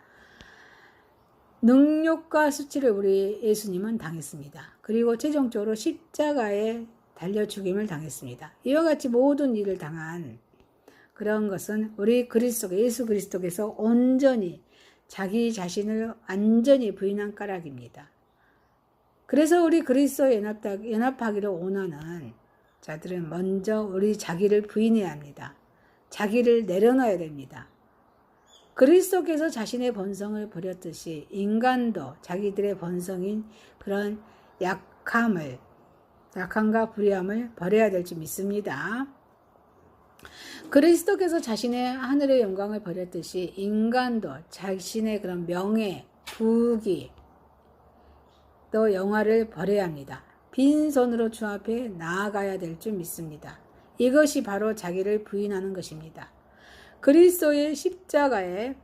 Speaker 1: 능욕과 수치를 우리 예수님은 당했습니다. 그리고 최종적으로 십자가에 달려 죽임을 당했습니다. 이와 같이 모든 일을 당한 그런 것은 우리 예수 그리스도께서 온전히 자기 자신을 완전히 부인한 까닭입니다. 그래서 우리 그리스도에 연합하기를 원하는 자들은 먼저 우리 자기를 부인해야 합니다. 자기를 내려놔야 됩니다. 그리스도께서 자신의 본성을 버렸듯이 인간도 자기들의 본성인 그런 약함과 불의함을 버려야 될 줄 믿습니다. 그리스도께서 자신의 하늘의 영광을 버렸듯이 인간도 자신의 그런 명예, 부귀, 또 영화를 버려야 합니다. 빈손으로 주 앞에 나아가야 될 줄 믿습니다. 이것이 바로 자기를 부인하는 것입니다. 그리스도의 십자가에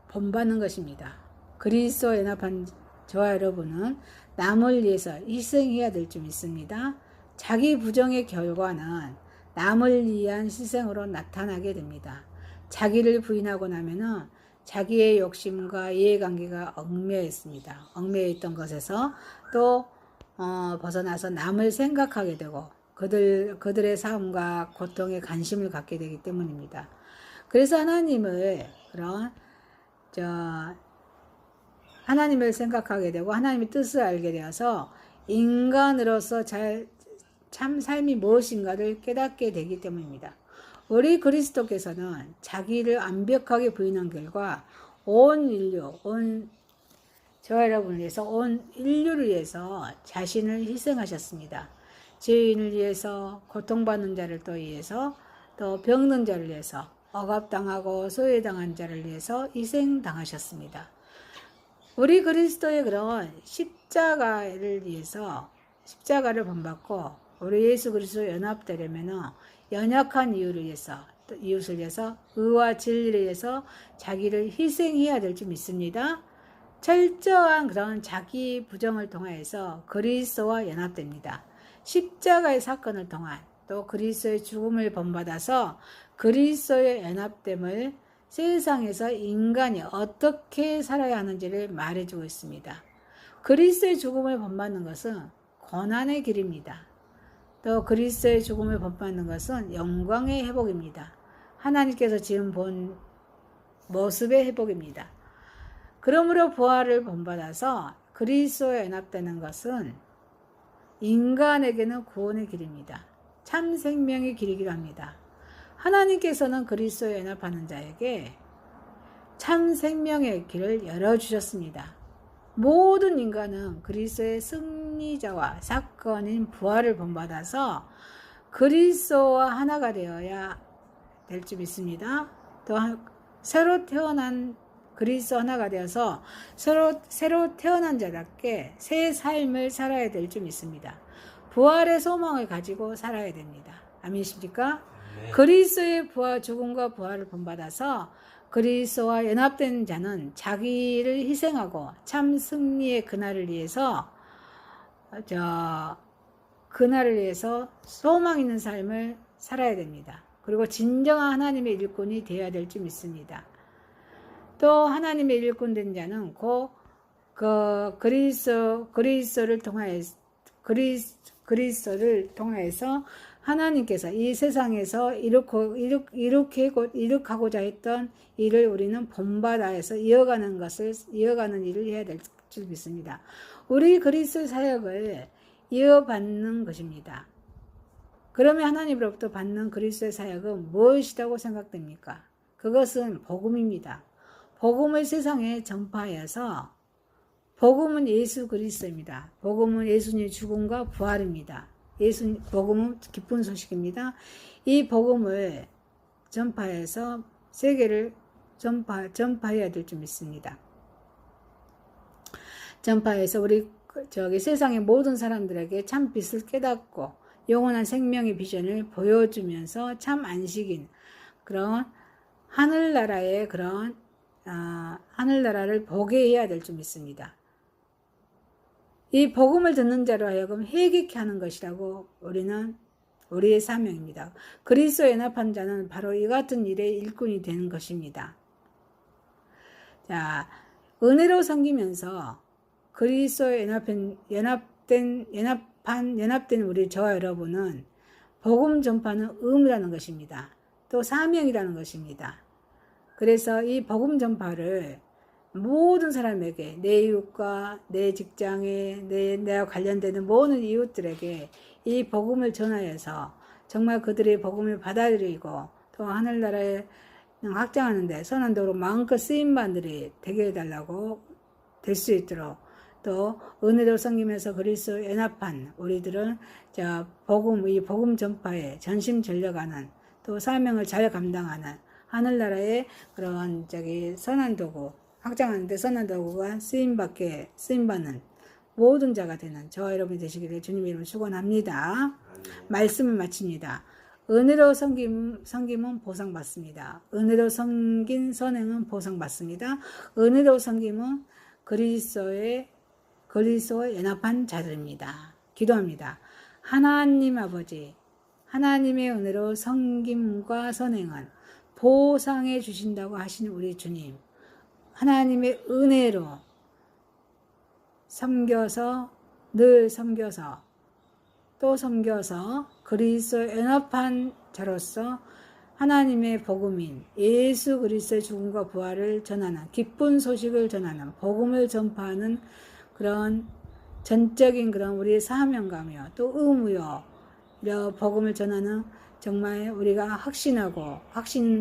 Speaker 1: 본받는 것입니다. 그리스도에 연합한 저와 여러분은 남을 위해서 희생해야 될 줄 믿습니다. 자기 부정의 결과는 남을 위한 희생으로 나타나게 됩니다. 자기를 부인하고 나면은 자기의 욕심과 이해관계가 얽매여 있던 것에서 또 벗어나서 남을 생각하게 되고 그들의 삶과 고통에 관심을 갖게 되기 때문입니다. 그래서 하나님을 생각하게 되고 하나님의 뜻을 알게 되어서 인간으로서 참 삶이 무엇인가를 깨닫게 되기 때문입니다. 우리 그리스도께서는 자기를 완벽하게 부인한 결과 저와 여러분을 위해서 온 인류를 위해서 자신을 희생하셨습니다. 죄인을 위해서, 고통받는 자를 또 위해서, 또 병든 자를 위해서, 억압당하고 소외당한 자를 위해서 희생당하셨습니다. 우리 그리스도의 그런 십자가를 위해서 십자가를 본받고 우리 예수 그리스도 연합되려면 연약한 이웃을 위해서 의와 진리를 위해서 자기를 희생해야 될 줄 믿습니다. 철저한 그런 자기 부정을 통하여서 그리스도와 연합됩니다. 십자가의 사건을 통한 또 그리스도의 죽음을 본받아서 그리스도의 연합됨을 세상에서 인간이 어떻게 살아야 하는지를 말해주고 있습니다. 그리스도의 죽음을 본받는 것은 고난의 길입니다. 또 그리스도의 죽음을 본받는 것은 영광의 회복입니다. 하나님께서 지금 본 모습의 회복입니다. 그러므로 부활을 본받아서 그리스도에 연합되는 것은 인간에게는 구원의 길입니다. 참 생명의 길이기도 합니다. 하나님께서는 그리스도에 연합하는 자에게 참 생명의 길을 열어주셨습니다. 모든 인간은 그리스도의 승리자와 사건인 부활을 본받아서 그리스도와 하나가 되어야 될 줄 믿습니다. 또 새로 태어난 그리스도 하나가 되어서 새로 태어난 자답게 새 삶을 살아야 될 줄 믿습니다. 부활의 소망을 가지고 살아야 됩니다. 아멘이십니까? 네. 그리스도의 죽음과 부활을 본받아서 그리스도와 연합된 자는 자기를 희생하고 참 승리의 그날을 위해서 소망 있는 삶을 살아야 됩니다. 그리고 진정한 하나님의 일꾼이 되어야 될 줄 믿습니다. 또 하나님의 일꾼 된 자는 그리스도를 통하여서 하나님께서 이 세상에서 이룩하고자 했던 일을 우리는 본받아서 이어가는 일을 해야 될 줄 믿습니다. 우리 그리스도 사역을 이어받는 것입니다. 그러면 하나님으로부터 받는 그리스도의 사역은 무엇이라고 생각됩니까? 그것은 복음입니다. 복음을 세상에 전파하여서 복음은 예수 그리스도입니다. 복음은 예수님의 죽음과 부활입니다. 복음은 기쁜 소식입니다. 이 복음을 전파해서 세계를 전파해야 될 줄 믿습니다. 전파해서 우리 세상의 모든 사람들에게 참 빛을 깨닫고 영원한 생명의 비전을 보여주면서 참 안식인 그런 하늘나라의 그런 하늘나라를 보게 해야 될 줄 믿습니다. 이 복음을 듣는 자로 하여금 회개케 하는 것이라고 우리의 사명입니다. 그리스도에 연합한 자는 바로 이 같은 일의 일꾼이 되는 것입니다. 자, 은혜로 섬기면서 그리스도에 연합된 우리 저와 여러분은 복음 전파는 의무라는 것입니다. 또 사명이라는 것입니다. 그래서 이 복음 전파를 모든 사람에게, 내 이웃과 내 직장에, 내와 관련되는 모든 이웃들에게 이 복음을 전하여서 정말 그들의 복음을 받아들이고 또 하늘나라에 확장하는데 선한도로 마음껏 쓰임반들이 되게 해달라고 될 수 있도록 또 은혜로 섬기면서 그리스도 연합한 우리들은 이 복음 전파에 전심전력하는 또 사명을 잘 감당하는 하늘나라의 그런 선한 도구 확장하는데 선한 도구가 쓰임받는 모든 자가 되는 저와 여러분이 되시기를 주님 이름으로 축원합니다. 말씀을 마칩니다. 은혜로 섬김은 보상받습니다. 은혜로 섬긴 선행은 보상받습니다. 은혜로 섬김은 그리스도에 연합한 자들입니다. 기도합니다. 하나님 아버지, 하나님의 은혜로 섬김과 선행은 보상해 주신다고 하시는 우리 주님, 하나님의 은혜로 늘 섬겨서 또 섬겨서 그리스도에 연합한 자로서 하나님의 복음인 예수 그리스도의 죽음과 부활을 전하는 기쁜 소식을 전하는 복음을 전파하는 그런 전적인 그런 우리의 사명감이요 또 의무요 복음을 전하는 정말 우리가 확신하고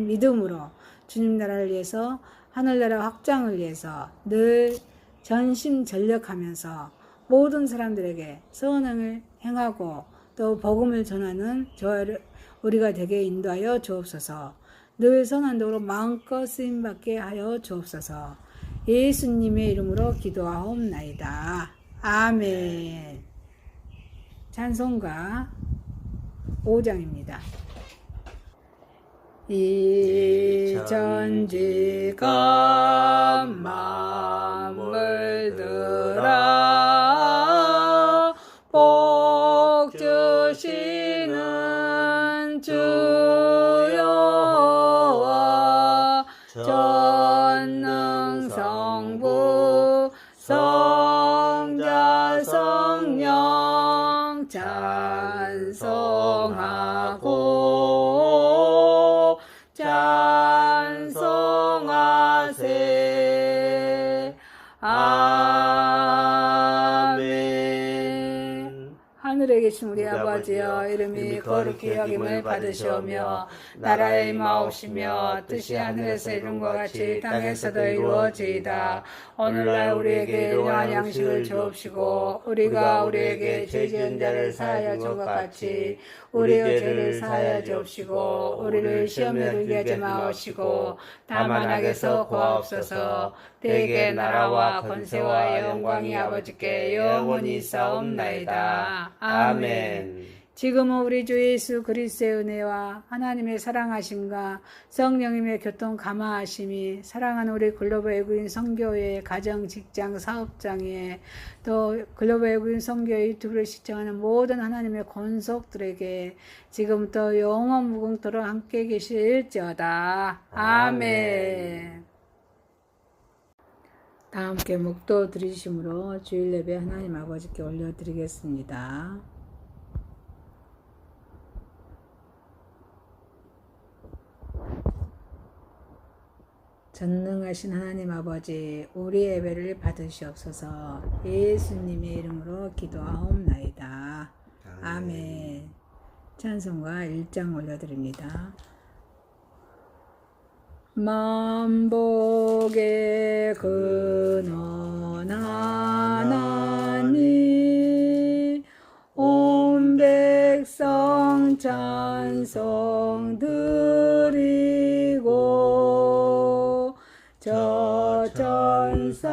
Speaker 1: 믿음으로 주님 나라를 위해서 하늘나라 확장을 위해서 늘 전심전력하면서 모든 사람들에게 선행을 행하고 또 복음을 전하는 우리가 되게 인도하여 주옵소서. 늘 선한 도로 마음껏 쓰임받게 하여 주옵소서. 예수님의 이름으로 기도하옵나이다. 아멘. 찬송가 5장입니다. 이 천지가 만물 들아 복 주시는 주 여호와 전능 성부 성자 성령 찬송하세. 아멘. 하늘에 계신 우리 아버지여, 이름이 거룩히 여김을 받으시오며 나라의 임하옵시며 뜻이 하늘에서 이룬과 같이 땅에서도 이루어지이다. 오늘날 우리에게 일용할 양식을 주옵시고 우리가 우리에게 죄 지은 자를 사하여 준 것 같이 우리의 죄를 사하여 주옵시고 우리를 시험에 들게 하지 마옵시고 다만 악에서 구하옵소서. 대개 나라와 권세와 영광이 아버지께 영원히 있사옵나이다. 아멘. 지금은 우리 주 예수 그리스도의 은혜와 하나님의 사랑하심과 성령님의 교통 감화하심이 사랑하는 우리 글로벌 외국인 선교회 가정 직장 사업장에 또 글로벌 외국인 선교회 유튜브를 시청하는 모든 하나님의 권속들에게 지금부터 영원 무궁토록 함께 계실지어다. 아멘. 다 함께 목도 드리심으로 주일 예배 하나님 아버지께 올려드리겠습니다. 전능하신 하나님 아버지, 우리 예배를 받으시옵소서. 예수님의 이름으로 기도하옵나이다. 아멘. 찬송가 1장 올려드립니다. 만복의 근원 하나님 온 백성 찬송 드리고 저 천사여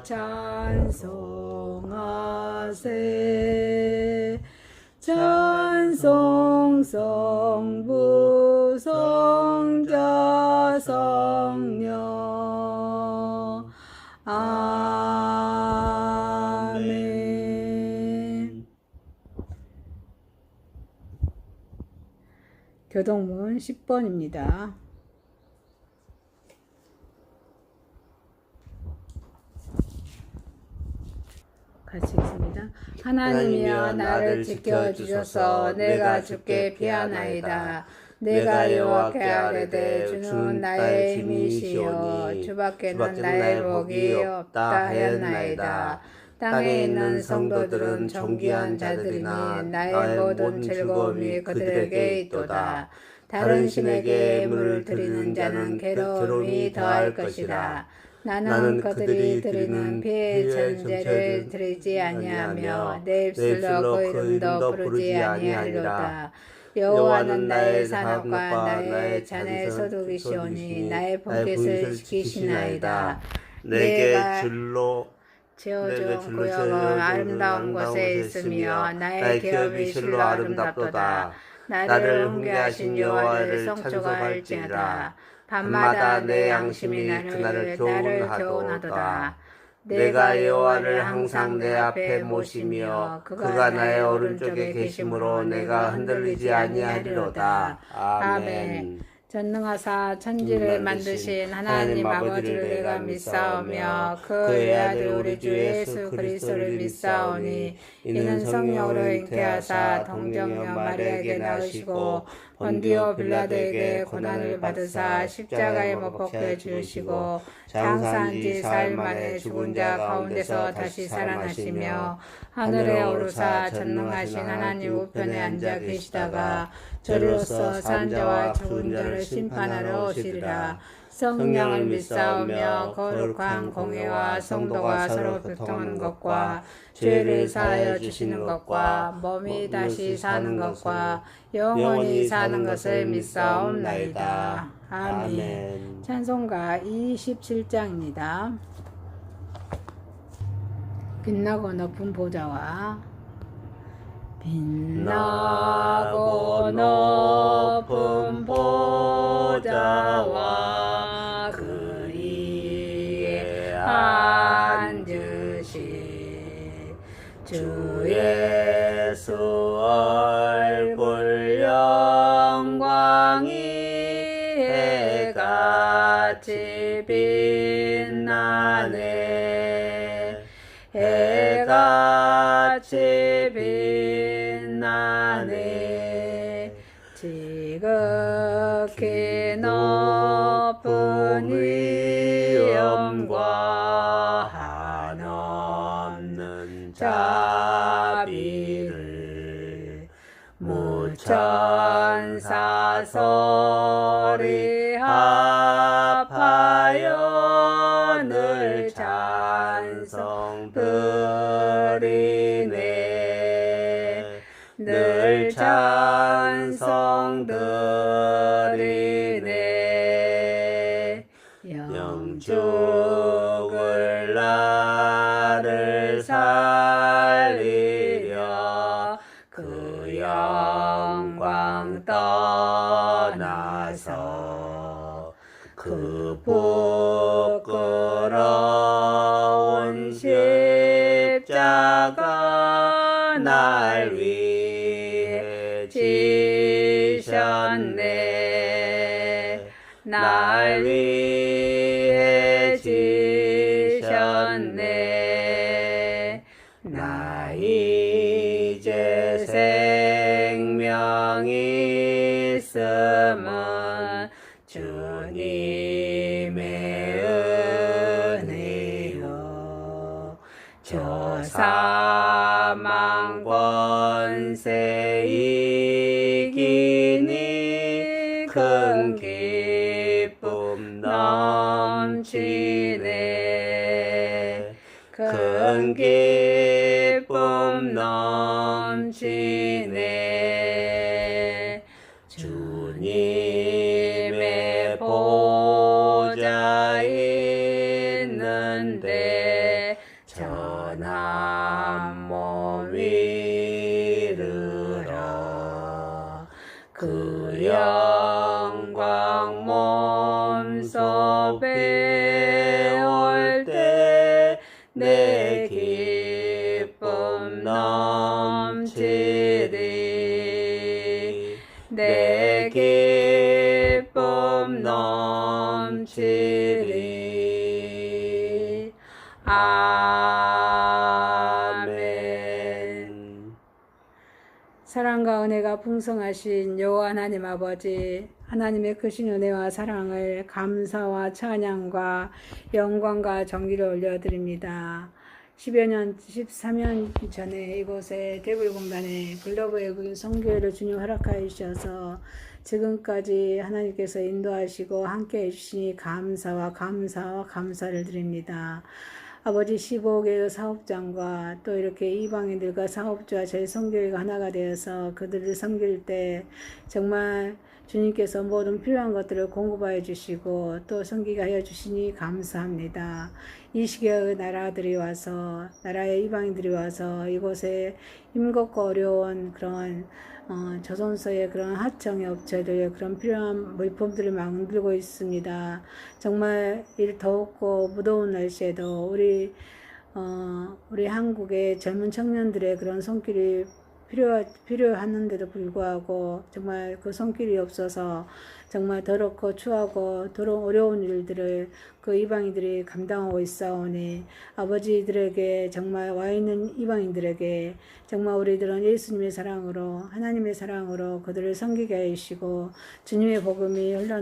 Speaker 1: 찬송하세 찬송 성부 성자 성령 아멘. 교동문 10번입니다. 같이 읽습니다. 하나님이여 나를 지켜주소서. 내가 주께 피하나이다. 내가 여호와께 아뢰되 주는 나의 힘이시여 주밖에는 나의 복이 없다 하였나이다. 땅에 있는 성도들은 존귀한 자들이니 나의 모든 즐거움이 그들에게 있도다. 다른 신에게 예물을 드리는 자는 괴로움이 더할 것이다. 나는 그들이 드리는 피의 전제를 드리지 아니하며 내 입술로 그 이름도 부르지 아니하리로다. 여호와는 나의 산업과 나의 잔의 소득이시오니 나의 본깃을 지키시나이다.
Speaker 2: 내게 줄로
Speaker 1: 지어준 구역은 아름다운 곳에 있으며 나의 기업이 실로 아름답도다. 나를 훈계하신 여호와를 성취할지어다. 밤마다 내 양심이 나를 교훈하도다. 내가 여호와를 항상 내 앞에 모시며 그가 나의 오른쪽에 계심으로 내가 흔들리지 아니하리로다. 아멘. 전능하사 천지를 만드신 하나님 아버지를 내가 믿사오며 그의 아들 우리 주 예수 그리스도를 믿사오니 이는 성령으로 잉태하사 동정녀 마리아에게 낳으시고 본디오 빌라도에게 고난을 받으사 십자가에 못 박혀 죽으시고 장사한 지 4일 만에 죽은 자 가운데서 다시 살아나시며 하늘에 오르사 전능하신 하나님 우편에 앉아 계시다가 저리로서 산 자와 죽은 자를 심판하러 오시리라. 성령을 믿사오며 거룩한 공회와 성도가 서로 교통하는 것과 죄를 사하여 주시는 것과 몸이 다시 사는 것과 영원히 사는 것을 믿사옵나이다. 아멘. 찬송가 27장입니다. 빛나고 높은 보좌와 빛나고 높은 보좌와 그 위에 앉으신 주 예수 얼굴 영광이 해같이 빛나네. 해같이 빛나네. 지극히 높은 위엄과 한없는 자비를 무천사 소리 합하여 늘 찬송 드리네. 늘 찬송 드리네. 영죽을 나를 살리려 그 영광 떠나서 그 부끄러운 십자가 날 위해 지셨네. 날 위해 지셨네. 나 이제 생명이 있음은 주님의 은혜요. 저 사망 권세
Speaker 2: 넘치네 큰 기쁨 넘치네 주님의 보좌 있는데 전한 몸 이르러 그 영광 몸소 배울 때 내 기쁨 넘치리 내 기쁨 넘치리 아멘.
Speaker 1: 사랑과 은혜가 풍성하신 여호와 하나님 아버지, 하나님의 크신 은혜와 사랑을 감사와 찬양과 영광과 정기를 올려드립니다. 13년 전에 이곳에 대불공단에 글로벌 외국인 선교회를 주님 허락하여 주셔서 지금까지 하나님께서 인도하시고 함께 해주시니 감사와 감사를 드립니다. 아버지 15개의 사업장과 또 이렇게 이방인들과 사업주와 저희 선교회가 하나가 되어서 그들을 섬길 때 정말 주님께서 모든 필요한 것들을 공급하여 주시고 또 섬기게 하여 주시니 감사합니다. 이 시기의 나라들이 와서 나라의 이방인들이 와서 이곳에 힘겹고 어려운 그런 조선소의 그런 하청의 업체들 그런 필요한 물품들을 만들고 있습니다. 정말 이 덥고 무더운 날씨에도 우리 한국의 젊은 청년들의 그런 손길이 필요하는데도 불구하고 정말 그 손길이 없어서 정말 더럽고 추하고 어려운 일들을 그 이방인들이 감당하고 있사오니 아버지들에게 정말 와 있는 이방인들에게 정말 우리들은 예수님의 사랑으로 하나님의 사랑으로 그들을 섬기게 하시고 주님의 복음이 흘러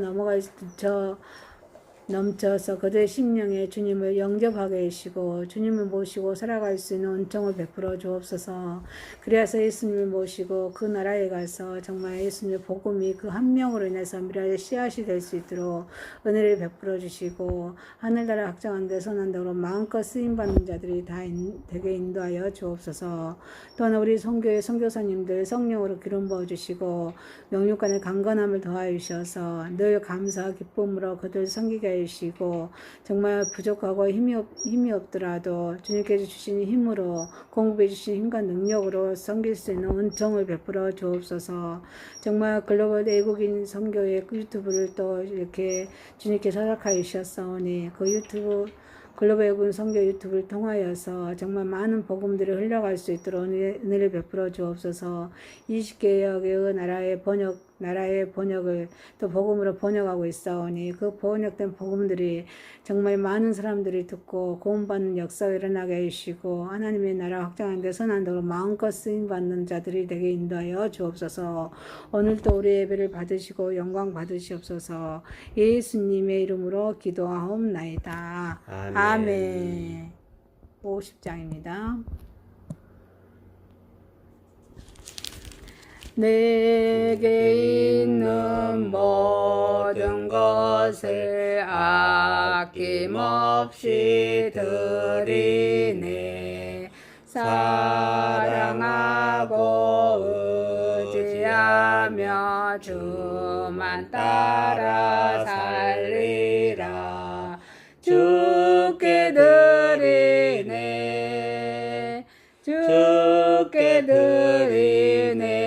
Speaker 1: 넘쳐서 그들의 심령에 주님을 영접하게 하시고 주님을 모시고 살아갈 수 있는 은총을 베풀어 주옵소서. 그래서 예수님을 모시고 그 나라에 가서 정말 예수님의 복음이 그 한 명으로 인해서 미래의 씨앗이 될 수 있도록 은혜를 베풀어 주시고 하늘나라 확장한 데 선한다고 마음껏 쓰임받는 자들이 다 되게 인도하여 주옵소서. 또한 우리 선교회 선교사님들 성령으로 기름 부어 주시고 영육간의 강건함을 더하여 주셔서 늘 감사와 기쁨으로 그들 섬기게 주시고 정말 부족하고 힘이 없더라도 주님께서 주신 힘으로 공급해 주신 힘과 능력으로 섬길 수 있는 은총을 베풀어 주옵소서. 정말 글로벌 외국인 선교회 유튜브를 또 이렇게 주님께서 허락하여 주셨사오니 그 유튜브 글로벌 외국인 선교 유튜브를 통하여서 정말 많은 복음들이 흘러갈 수 있도록 은혜를 베풀어 주옵소서. 20개역의 나라의 번역을 또 복음으로 번역하고 있사오니 그 번역된 복음들이 정말 많은 사람들이 듣고 구원받는 역사가 일어나게 해주시고 하나님의 나라 확장하는 데 선한다고 마음껏 쓰임받는 자들이 되게 인도하여 주옵소서. 오늘도 우리 예배를 받으시고 영광 받으시옵소서. 예수님의 이름으로 기도하옵나이다. 아멘. 50장입니다. 내게 있는 모든 것을 아낌없이 드리네. 사랑하고 의지하며 주만 따라 살리라. 주께 드리네. 주께 드리네.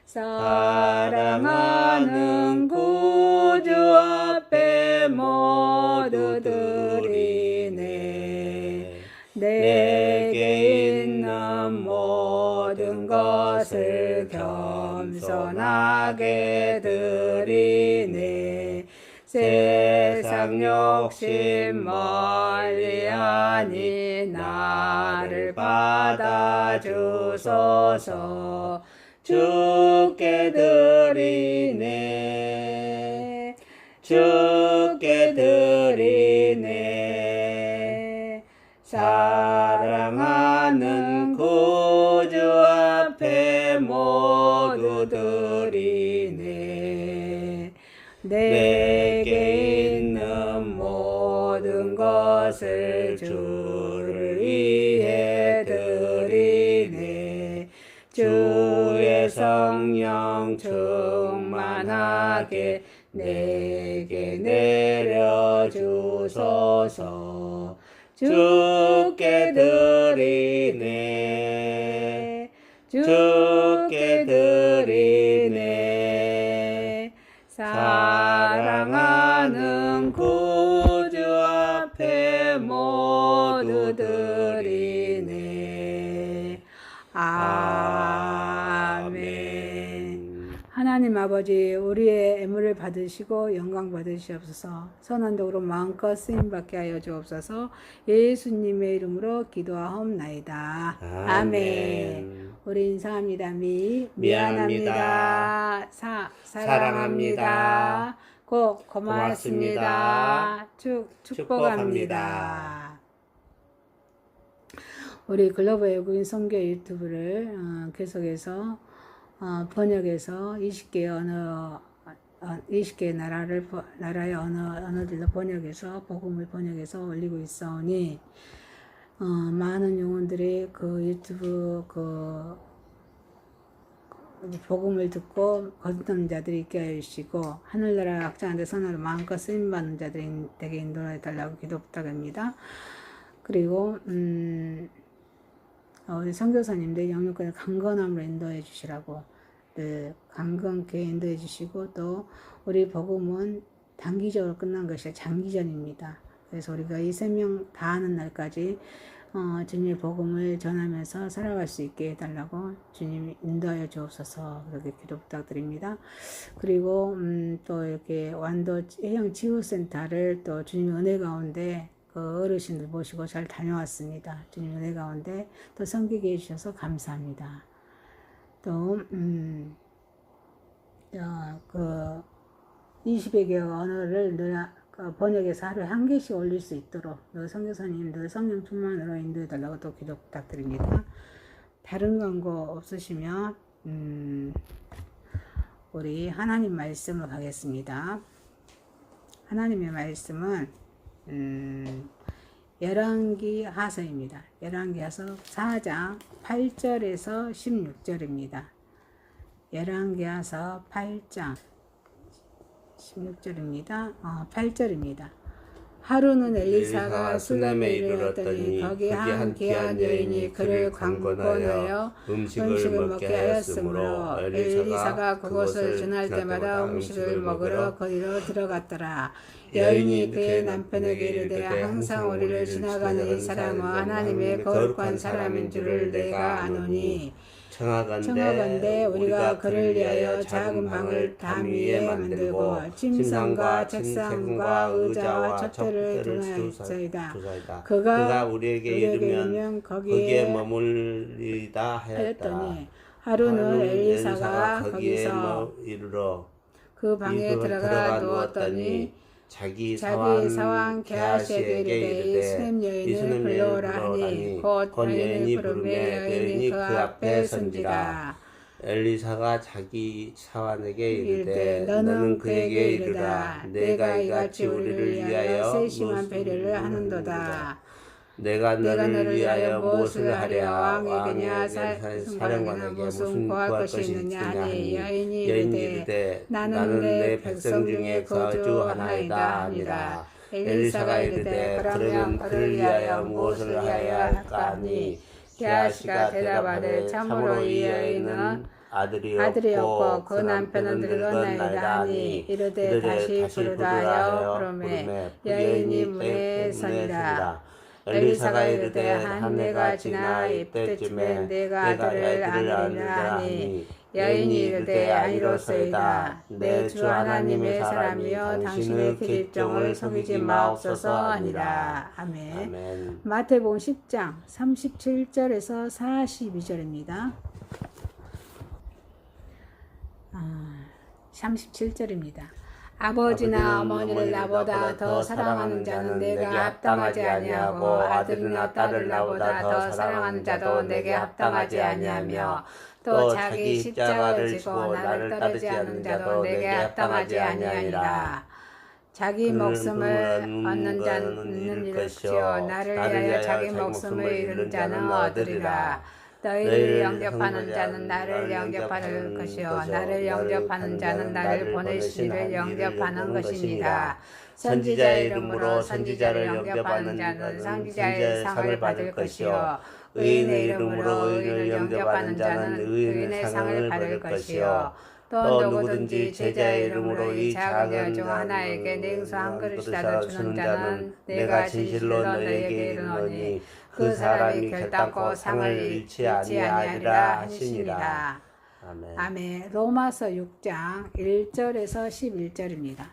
Speaker 1: 사랑하는 구주 앞에 모두 드리네. 내게 있는 모든 것을 겸손하게 드리네. 세상 욕심 멀리하니 나를 받아주소서. 주께 드리네. 주께 드리네. 사랑하는 구주 앞에 모두 드리네. 내게 있는 모든 것을 주를 위해 드리네. 주의 성령 충만하게 내게 내려주소서. 주께 드리네. 주께 드리네. 사랑하는 구주 앞에 모두 드리네. 아멘. 하나님 아버지, 우리의 애물을 받으시고 영광 받으시옵소서. 선한독으로 마음껏 쓰임받게 하여 주옵소서. 예수님의 이름으로 기도하옵나이다. 아멘. 우리 인사합니다. 미안합니다. 사랑합니다. 고맙습니다. 축복합니다. 우리 글로벌 외국인 선교 유튜브를 계속해서 번역해서 20개의 나라의 언어들로 번역해서 복음을 번역해서 올리고 있어오니 많은 영혼들이 그 유튜브 복음을 듣고 거듭나는 자들이 있게 하여 주시고 하늘나라 확장하는 데 선으로 마음껏 쓰임받는 자들이 되게 인도해 달라고 기도 부탁합니다. 그리고 우리 선교사님들 영육간에 강건함으로 인도해 주시라고 강건케 인도해 주시고, 또 우리 복음은 단기적으로 끝난 것이 장기전입니다. 그래서 우리가 이 생명 다하는 날까지 주님의 복음을 전하면서 살아갈 수 있게 해달라고 주님 인도하여 주옵소서, 그렇게 기도 부탁드립니다. 그리고 또 이렇게 완도 해양치유센터를 또 주님의 은혜 가운데 그 어르신들 모시고 잘 다녀왔습니다. 주님 은혜 가운데 또 섬기게 해주셔서 감사합니다. 또 20여 개 언어를 늘 번역해서 하루에 1개씩 올릴 수 있도록 늘 선교사님들 성령 충만으로 인도해 달라고 또 기도 부탁드립니다. 다른 광고 없으시면 우리 하나님 말씀으로 가겠습니다. 하나님의 말씀은 열왕기 하서입니다. 열왕기 하서 4장 8절에서 16절입니다. 열왕기 하서 8장 16절입니다. 8절입니다. 하루는 엘리사가 수넴에 이르렀더니 거기 한 귀한 여인이 그를 관건하여 음식을 먹게 하였으므로 엘리사가 그곳을 지날 때마다 음식을 먹으러 거기로 들어갔더라. 여인이 그의 남편에게 이르되 항상 우리를 지나가는 이 사람은 하나님의 거룩한 사람인 줄을 내가 아노니 청하건대 우리가 그를 위하여 작은 방을 담 위에 만들고 침상과 책상과 의자와 촛대를 두나이다. 그가 우리에게 이르면 거기에 머물리다 하였더니 하루는 엘리사가 거기서 그 방에 들어가 누웠더니 자기 사왕 게하시에게 이르되 수넴 여인을 불러오라 하니 곧 여인을 부르매 여인이 그 앞에 선지라. 엘리사가 자기 사환에게 이르되 너는 그에게 이르라. 내가 이같이 우리를 위하여 세심한 배려를 하는도다. 내가 너를 위하여 무엇을 하랴. 왕에게냐 사령관에게 무슨 구할 것이 있느냐 하니 여인이 이르되 나는 내 백성 중에 거주하나이다 하니라. 엘리사가 이르되 그러면 그를 위하여 무엇을 하여야 할까 하니 게하시가 대답하되 참으로 이 여인은 아들이 없고 그 남편은 늙었나이다 하니 이르되 다시 부르라 하여 부르매 여인이 문에 서니라. 엘리사가 이르되 한 해가 지나 이때쯤에 내가 아들을 안으리라 하니 여인이 이르되 아니로소이다. 내 주 하나님의 사람이여 당신의 기립종을 속이지 마옵소서 하니라. 아멘. 마태복음 10장 37절에서 42절입니다. 37절입니다. 아버지나 어머니를 나보다 더 사랑하는 자는 내가 합당하지 아니하고 아들이나 딸을 나보다 더 사랑하는 자도 내게 합당하지 아니하며 또 자기 십자가를 지고 나를 따르지 않는 자도 내게 합당하지 아니하니라. 자기 목숨을 얻는 자는 잃을 것이요 나를 위하여 자기 목숨을 잃은 자는 얻으리라. 너희를 영접하는 자는 나를 영접할 것이요 나를 영접하는 자는 나를 보내신 이를 영접하는 것이니라. 선지자의 이름으로 선지자를 영접하는 자는 선지자의 상을 받을 것이요 의인의 이름으로 의인을 영접하는 자는 의인의 상을 받을 것이요 또 누구든지 제자의 이름으로 이 작은 자 중 하나에게 냉수 한 그릇이라도 주는 자는 내가 진실로 너희에게 이르노니 그 사람이 결단코 상을 잃지 아니하리라 하시니라.
Speaker 2: 아멘.
Speaker 1: 아멘. 로마서 6장 1절에서 11절입니다.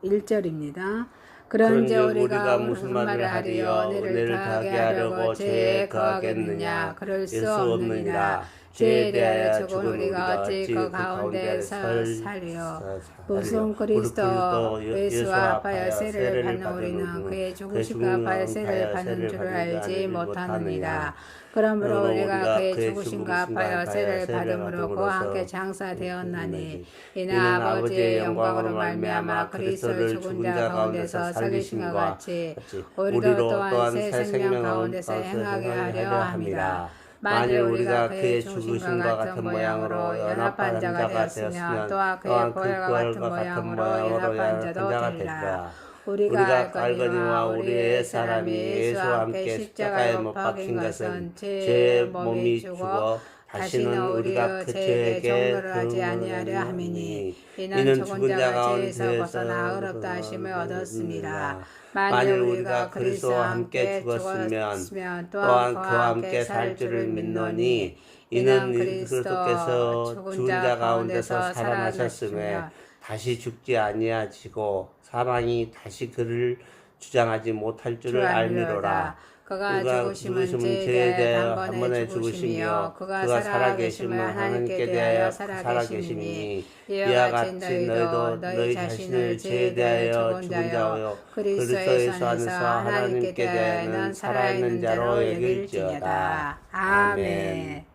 Speaker 1: 1절입니다. 그런즉 우리가 무슨 말을 하리요 너를 더하게 하려고 죄에 거하겠느냐 그럴 수 없느니라. 죄에 대하여 죽은 우리가 어찌 그 가운데서 살리요. 무슨 그리스도 예수와 합하여 세례를 받는 우리는 그의 죽으심과 합하여 세례를 받는 줄을 알지 못하느니라. 그러므로 우리가 그의 죽으심과 합하여 세례를 받음으로 그와 함께 장사되었나니 이는 아버지의 영광으로 말미암아 그리스도를 죽은 자 가운데서 살리심과 같이 우리도 또한 새 생명 가운데서 행하게 하려 함이라. 만일 우리가 그의 죽으심과 같은 모양으로 연합한 자가 되었으면 또한 그의 보혈과 같은 모양으로 연합한 자도 되리라. 우리가 알거니와 우리의 사람이 예수와 함께 십자가에 못 박힌 것은 죄의 몸이 죽어 다시는 우리가 그 죄에게 종로하지 아니하려 함이니 이는 죽은 자가 죄에서 벗어나 의롭다 하심을 얻었습니다. 만일 우리가 그리스도와 함께 죽었으면 또한 그와 함께 살 줄을 믿노니 이는 그리스도께서 죽은 자 가운데서 살아나셨으며 다시 죽지 아니하시고 사망이 다시 그를 주장하지 못할 줄을 알미로라. 그가 죽으심은 죄에 대하여 한 번에 죽으시며 그가 살아계심은 하나님께 대하여 살아계심이니 이와 같이 너희도 너희 자신을 죄에 대하여 죽은 자요 그리스도 예수 안에서 하나님께 대하여는 살아있는 자로 여길지어다. 아멘.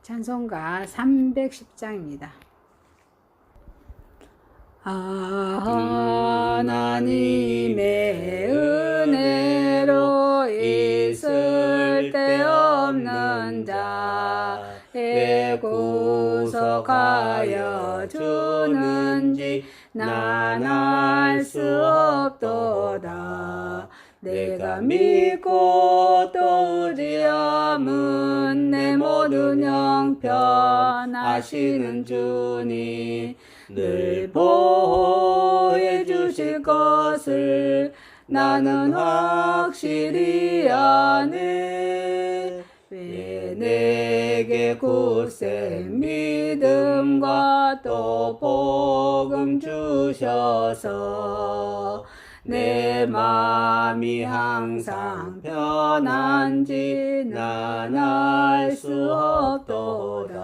Speaker 1: 찬송가 310장입니다. 하나님의 은혜로 있을 데 없는 자에 구속하여 주는지 난 알 수 없도다. 내가 믿고 또 의지함은 내 모든 형편 아시는 주니 늘 보호해 주실 것을 나는 확실히 아네. 왜 내게 굳세 믿음과 또 복음 주셔서 내 마음이 항상 편한지 난 알 수 없도다.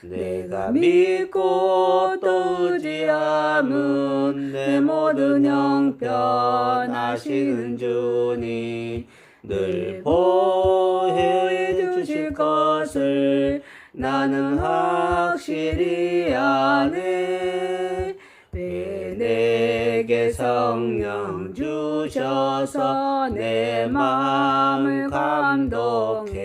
Speaker 1: 내가 믿고 또 의지함은 내 모든 형편 아시는 주니 늘 보호해 주실 것을 나는 확실히 아네. 왜 내게 성령 주셔서 내 마음을 감동해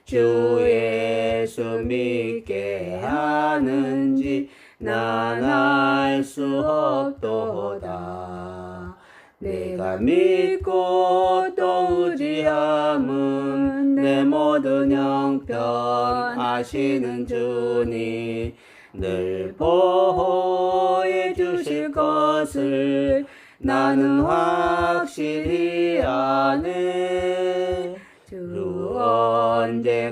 Speaker 1: 주 예수 믿게 하는지 난 알 수 없도다. 내가 믿고 또 의지함은 내 모든 형편 아시는 주니 늘 보호해 주실 것을 나는 확실히 아네. 주 언제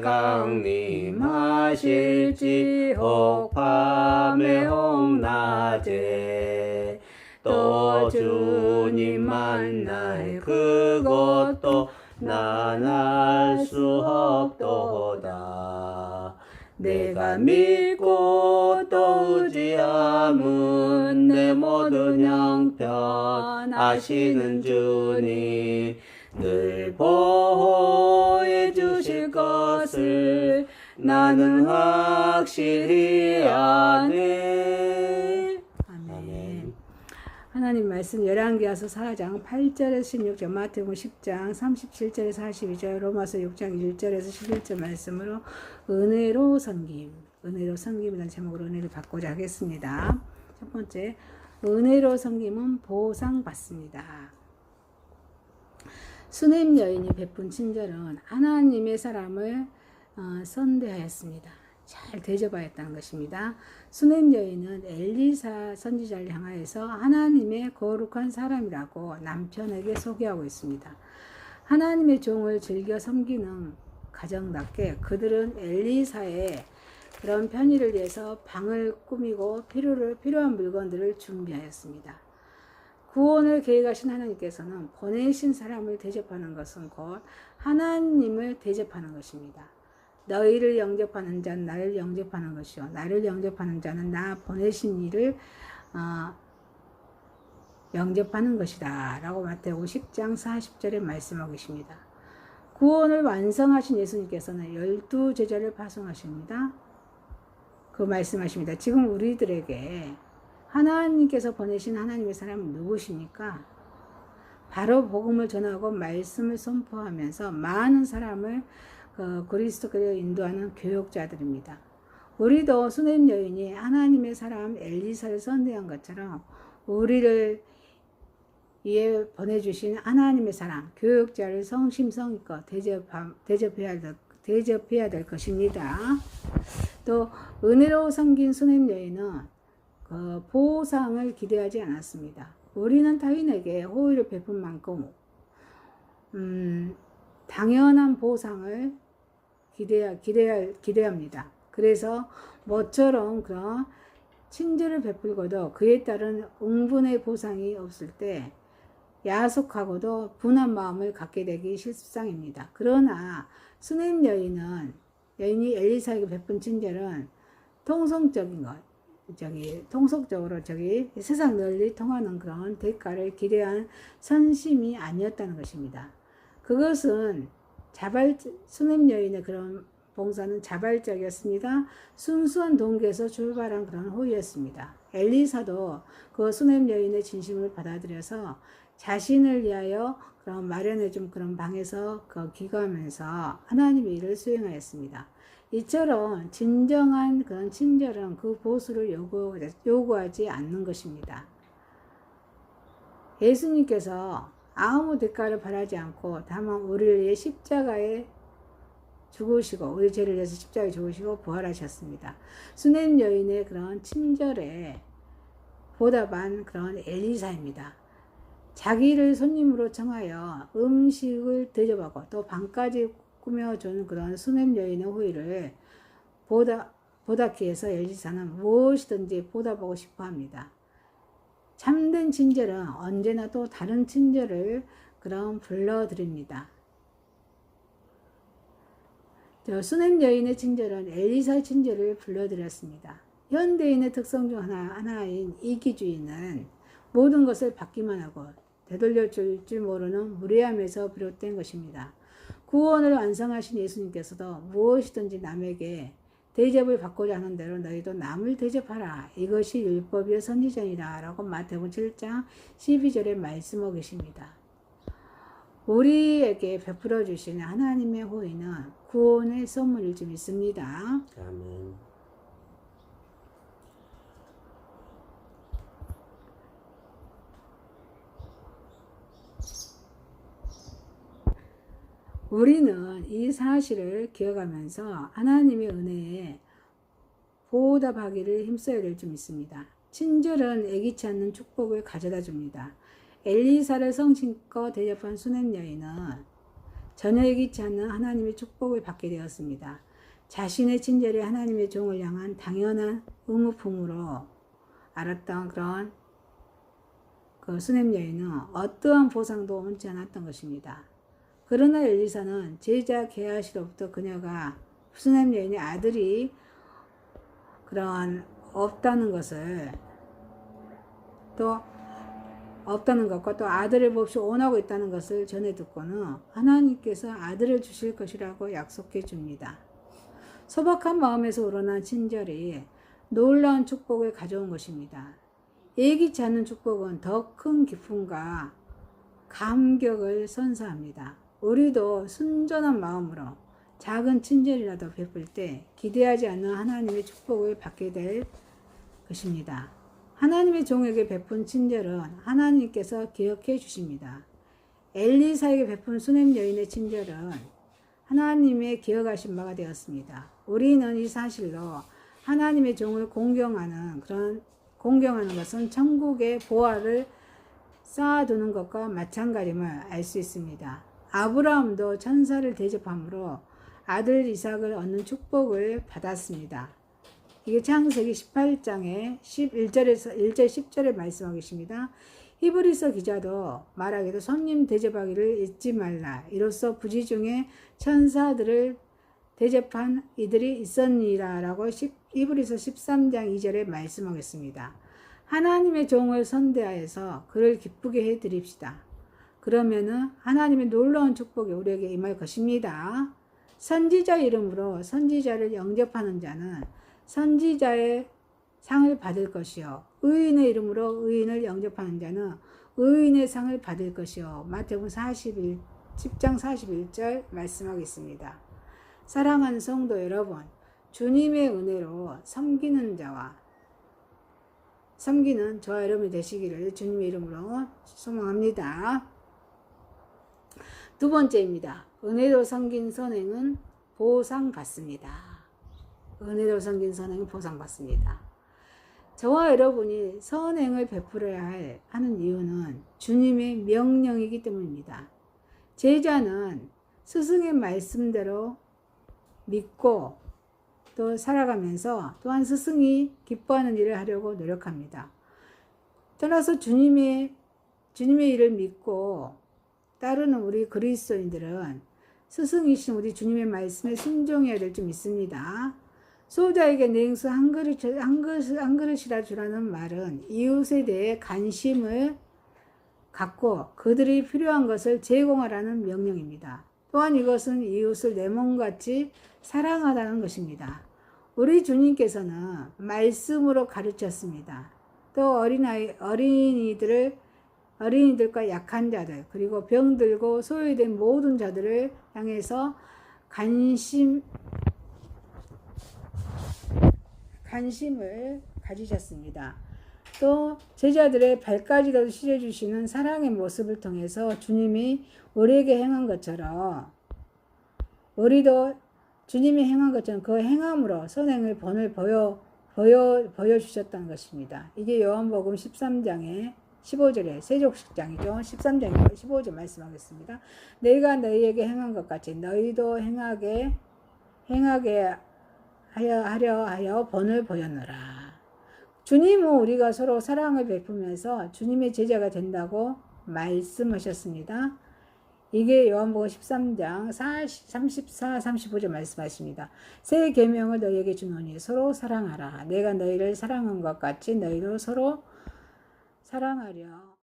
Speaker 1: 강림하실지 혹 밤에 혹 낮에 또 주님 만날 그것도 난 알 수 없도다. 내가 믿고 또 의지함은 내 모든 형편 아시는 주니 늘 보호해 주실 것을 나는 확실히 아네. 하나님 말씀 열왕기하서 4장 8절에서 16절, 마태복음 10장 37절에서 42절, 로마서 6장 1절에서 11절 말씀으로 은혜로 섬김, 은혜로 섬김이라는 제목으로 은혜를 받고자 하겠습니다. 첫 번째, 은혜로 섬김은 보상받습니다. 수넴 여인이 베푼 친절은 하나님의 사람을 선대하였습니다. 잘 대접하였다는 것입니다. 수넴 여인은 엘리사 선지자를 향하여서 하나님의 거룩한 사람이라고 남편에게 소개하고 있습니다. 하나님의 종을 즐겨 섬기는 가정답게 그들은 엘리사의 그런 편의를 위해서 방을 꾸미고 필요한 물건들을 준비하였습니다. 구원을 계획하신 하나님께서는 보내신 사람을 대접하는 것은 곧 하나님을 대접하는 것입니다. 너희를 영접하는 자는 나를 영접하는 것이요 나를 영접하는 자는 나 보내신 이를 영접하는 것이다 라고 마태복음 10장 40절에 말씀하고 계십니다. 구원을 완성하신 예수님께서는 12제자를 파송하십니다. 그 말씀하십니다. 지금 우리들에게 하나님께서 보내신 하나님의 사람은 누구십니까? 바로 복음을 전하고 말씀을 선포하면서 많은 사람을 그리스도께로 인도하는 교역자들입니다. 우리도 수넴 여인이 하나님의 사람 엘리사를 선대한 것처럼 우리를 위해 보내주신 하나님의 사람 교역자를 성심성의껏 대접해야 될 것입니다. 또 은혜로 섬긴 수넴 여인은 보상을 기대하지 않았습니다. 우리는 타인에게 호의를 베푼 만큼 당연한 보상을 기대합니다. 그래서 모처럼 그런 친절을 베풀고도 그에 따른 응분의 보상이 없을 때 야속하고도 분한 마음을 갖게 되기 십상입니다. 그러나 수넴 여인이 엘리사에게 베푼 친절은 통속적으로 세상 널리 통하는 그런 대가를 기대한 선심이 아니었다는 것입니다. 그것은 수넴 여인의 그런 봉사는 자발적이었습니다. 순수한 동기에서 출발한 그런 호의였습니다. 엘리사도 그 수넴 여인의 진심을 받아들여서 자신을 위하여 그런 마련해준 그런 방에서 기거하면서 하나님의 일을 수행하였습니다. 이처럼 진정한 그런 친절은 그 보수를 요구하지 않는 것입니다. 예수님께서 아무 대가를 바라지 않고 다만 우리를 위해 십자가에 죽으시고 우리 죄를 위해서 십자가에 죽으시고 부활하셨습니다. 수넴 여인의 그런 친절에 보답한 그런 엘리사입니다. 자기를 손님으로 청하여 음식을 대접하고 또 방까지 꾸며준 그런 수넴 여인의 호의를 보답기 위해서 엘리사는 무엇이든지 보답하고 싶어 합니다. 참된 친절은 언제나 또 다른 친절을 불러드립니다. 수넴 여인의 친절은 엘리사의 친절을 불러드렸습니다. 현대인의 특성 중 하나인 이기주의는 모든 것을 받기만 하고 되돌려 줄 줄 모르는 무례함에서 비롯된 것입니다. 구원을 완성하신 예수님께서도 무엇이든지 남에게 대접을 받고자 하는 대로 너희도 남을 대접하라. 이것이 율법의 선지자니라 라고 마태복음 7장 12절에 말씀하고 계십니다. 우리에게 베풀어 주시는 하나님의 호의는 구원의 선물일 줄 믿습니다.
Speaker 2: 아멘.
Speaker 1: 우리는 이 사실을 기억하면서 하나님의 은혜에 보답하기를 힘써야 될 줄 믿습니다. 친절은 애기치 않는 축복을 가져다 줍니다. 엘리사를 성심껏 대접한 수넴 여인은 전혀 애기치 않는 하나님의 축복을 받게 되었습니다. 자신의 친절이 하나님의 종을 향한 당연한 의무품으로 알았던 그런 수넴 여인은 어떠한 보상도 원치 않았던 것입니다. 그러나 엘리사는 제자 게하시로부터 그녀가 수넴 여인의 아들이 없다는 것과 또 아들을 몹시 원하고 있다는 것을 전해 듣고는 하나님께서 아들을 주실 것이라고 약속해 줍니다. 소박한 마음에서 우러난 친절이 놀라운 축복을 가져온 것입니다. 예기치 않은 축복은 더 큰 기쁨과 감격을 선사합니다. 우리도 순전한 마음으로 작은 친절이라도 베풀 때 기대하지 않는 하나님의 축복을 받게 될 것입니다. 하나님의 종에게 베푼 친절은 하나님께서 기억해 주십니다. 엘리사에게 베푼 수넴 여인의 친절은 하나님의 기억하신 바가 되었습니다. 우리는 이 사실로 하나님의 종을 공경하는 것은 천국의 보화를 쌓아두는 것과 마찬가지임을 알 수 있습니다. 아브라함도 천사를 대접함으로 아들 이삭을 얻는 축복을 받았습니다. 이게 창세기 18장의 11절에서 1절 10절에 말씀하고 계십니다. 히브리서 기자도 말하기도 손님 대접하기를 잊지 말라. 이로써 부지 중에 천사들을 대접한 이들이 있었니라 라고 히브리서 13장 2절에 말씀하겠습니다. 하나님의 종을 선대하여서 그를 기쁘게 해드립시다. 그러면은 하나님의 놀라운 축복이 우리에게 임할 것입니다. 선지자 이름으로 선지자를 영접하는 자는 선지자의 상을 받을 것이요, 의인의 이름으로 의인을 영접하는 자는 의인의 상을 받을 것이요. 마태복음 10장 41절 말씀하겠습니다. 사랑하는 성도 여러분, 주님의 은혜로 섬기는 저와 여러분이 되시기를 주님의 이름으로 소망합니다. 두 번째입니다. 은혜로 섬긴 선행은 보상받습니다. 은혜로 섬긴 선행은 보상받습니다. 저와 여러분이 선행을 베풀어야 하는 이유는 주님의 명령이기 때문입니다. 제자는 스승의 말씀대로 믿고 또 살아가면서 또한 스승이 기뻐하는 일을 하려고 노력합니다. 떠나서 주님의 일을 믿고 따르는 우리 그리스도인들은 스승이신 우리 주님의 말씀에 순종해야 될 줄 믿습니다. 소자에게 냉수 한 그릇이라 주라는 말은 이웃에 대해 관심을 갖고 그들이 필요한 것을 제공하라는 명령입니다. 또한 이것은 이웃을 내 몸같이 사랑하라는 것입니다. 우리 주님께서는 말씀으로 가르쳤습니다. 또 어린이들과 약한 자들, 그리고 병들고 소외된 모든 자들을 향해서 관심을 가지셨습니다. 또 제자들의 발까지도 씻어주시는 사랑의 모습을 통해서 주님이 우리에게 행한 것처럼 우리도 주님이 행한 것처럼 그 행함으로 선행의 본을 보여주셨다는 것입니다. 이게 요한복음 13장의 15절에 세족식장이죠. 13장에 15절 말씀하겠습니다. 내가 너희에게 행한 것 같이 너희도 행하게 하려 본을 보였노라. 주님은 우리가 서로 사랑을 베푸면서 주님의 제자가 된다고 말씀하셨습니다. 이게 요한복음 13장 34, 35절 말씀하십니다. 새 계명을 너희에게 주노니 서로 사랑하라. 내가 너희를 사랑한 것 같이 너희도 서로 사랑하려.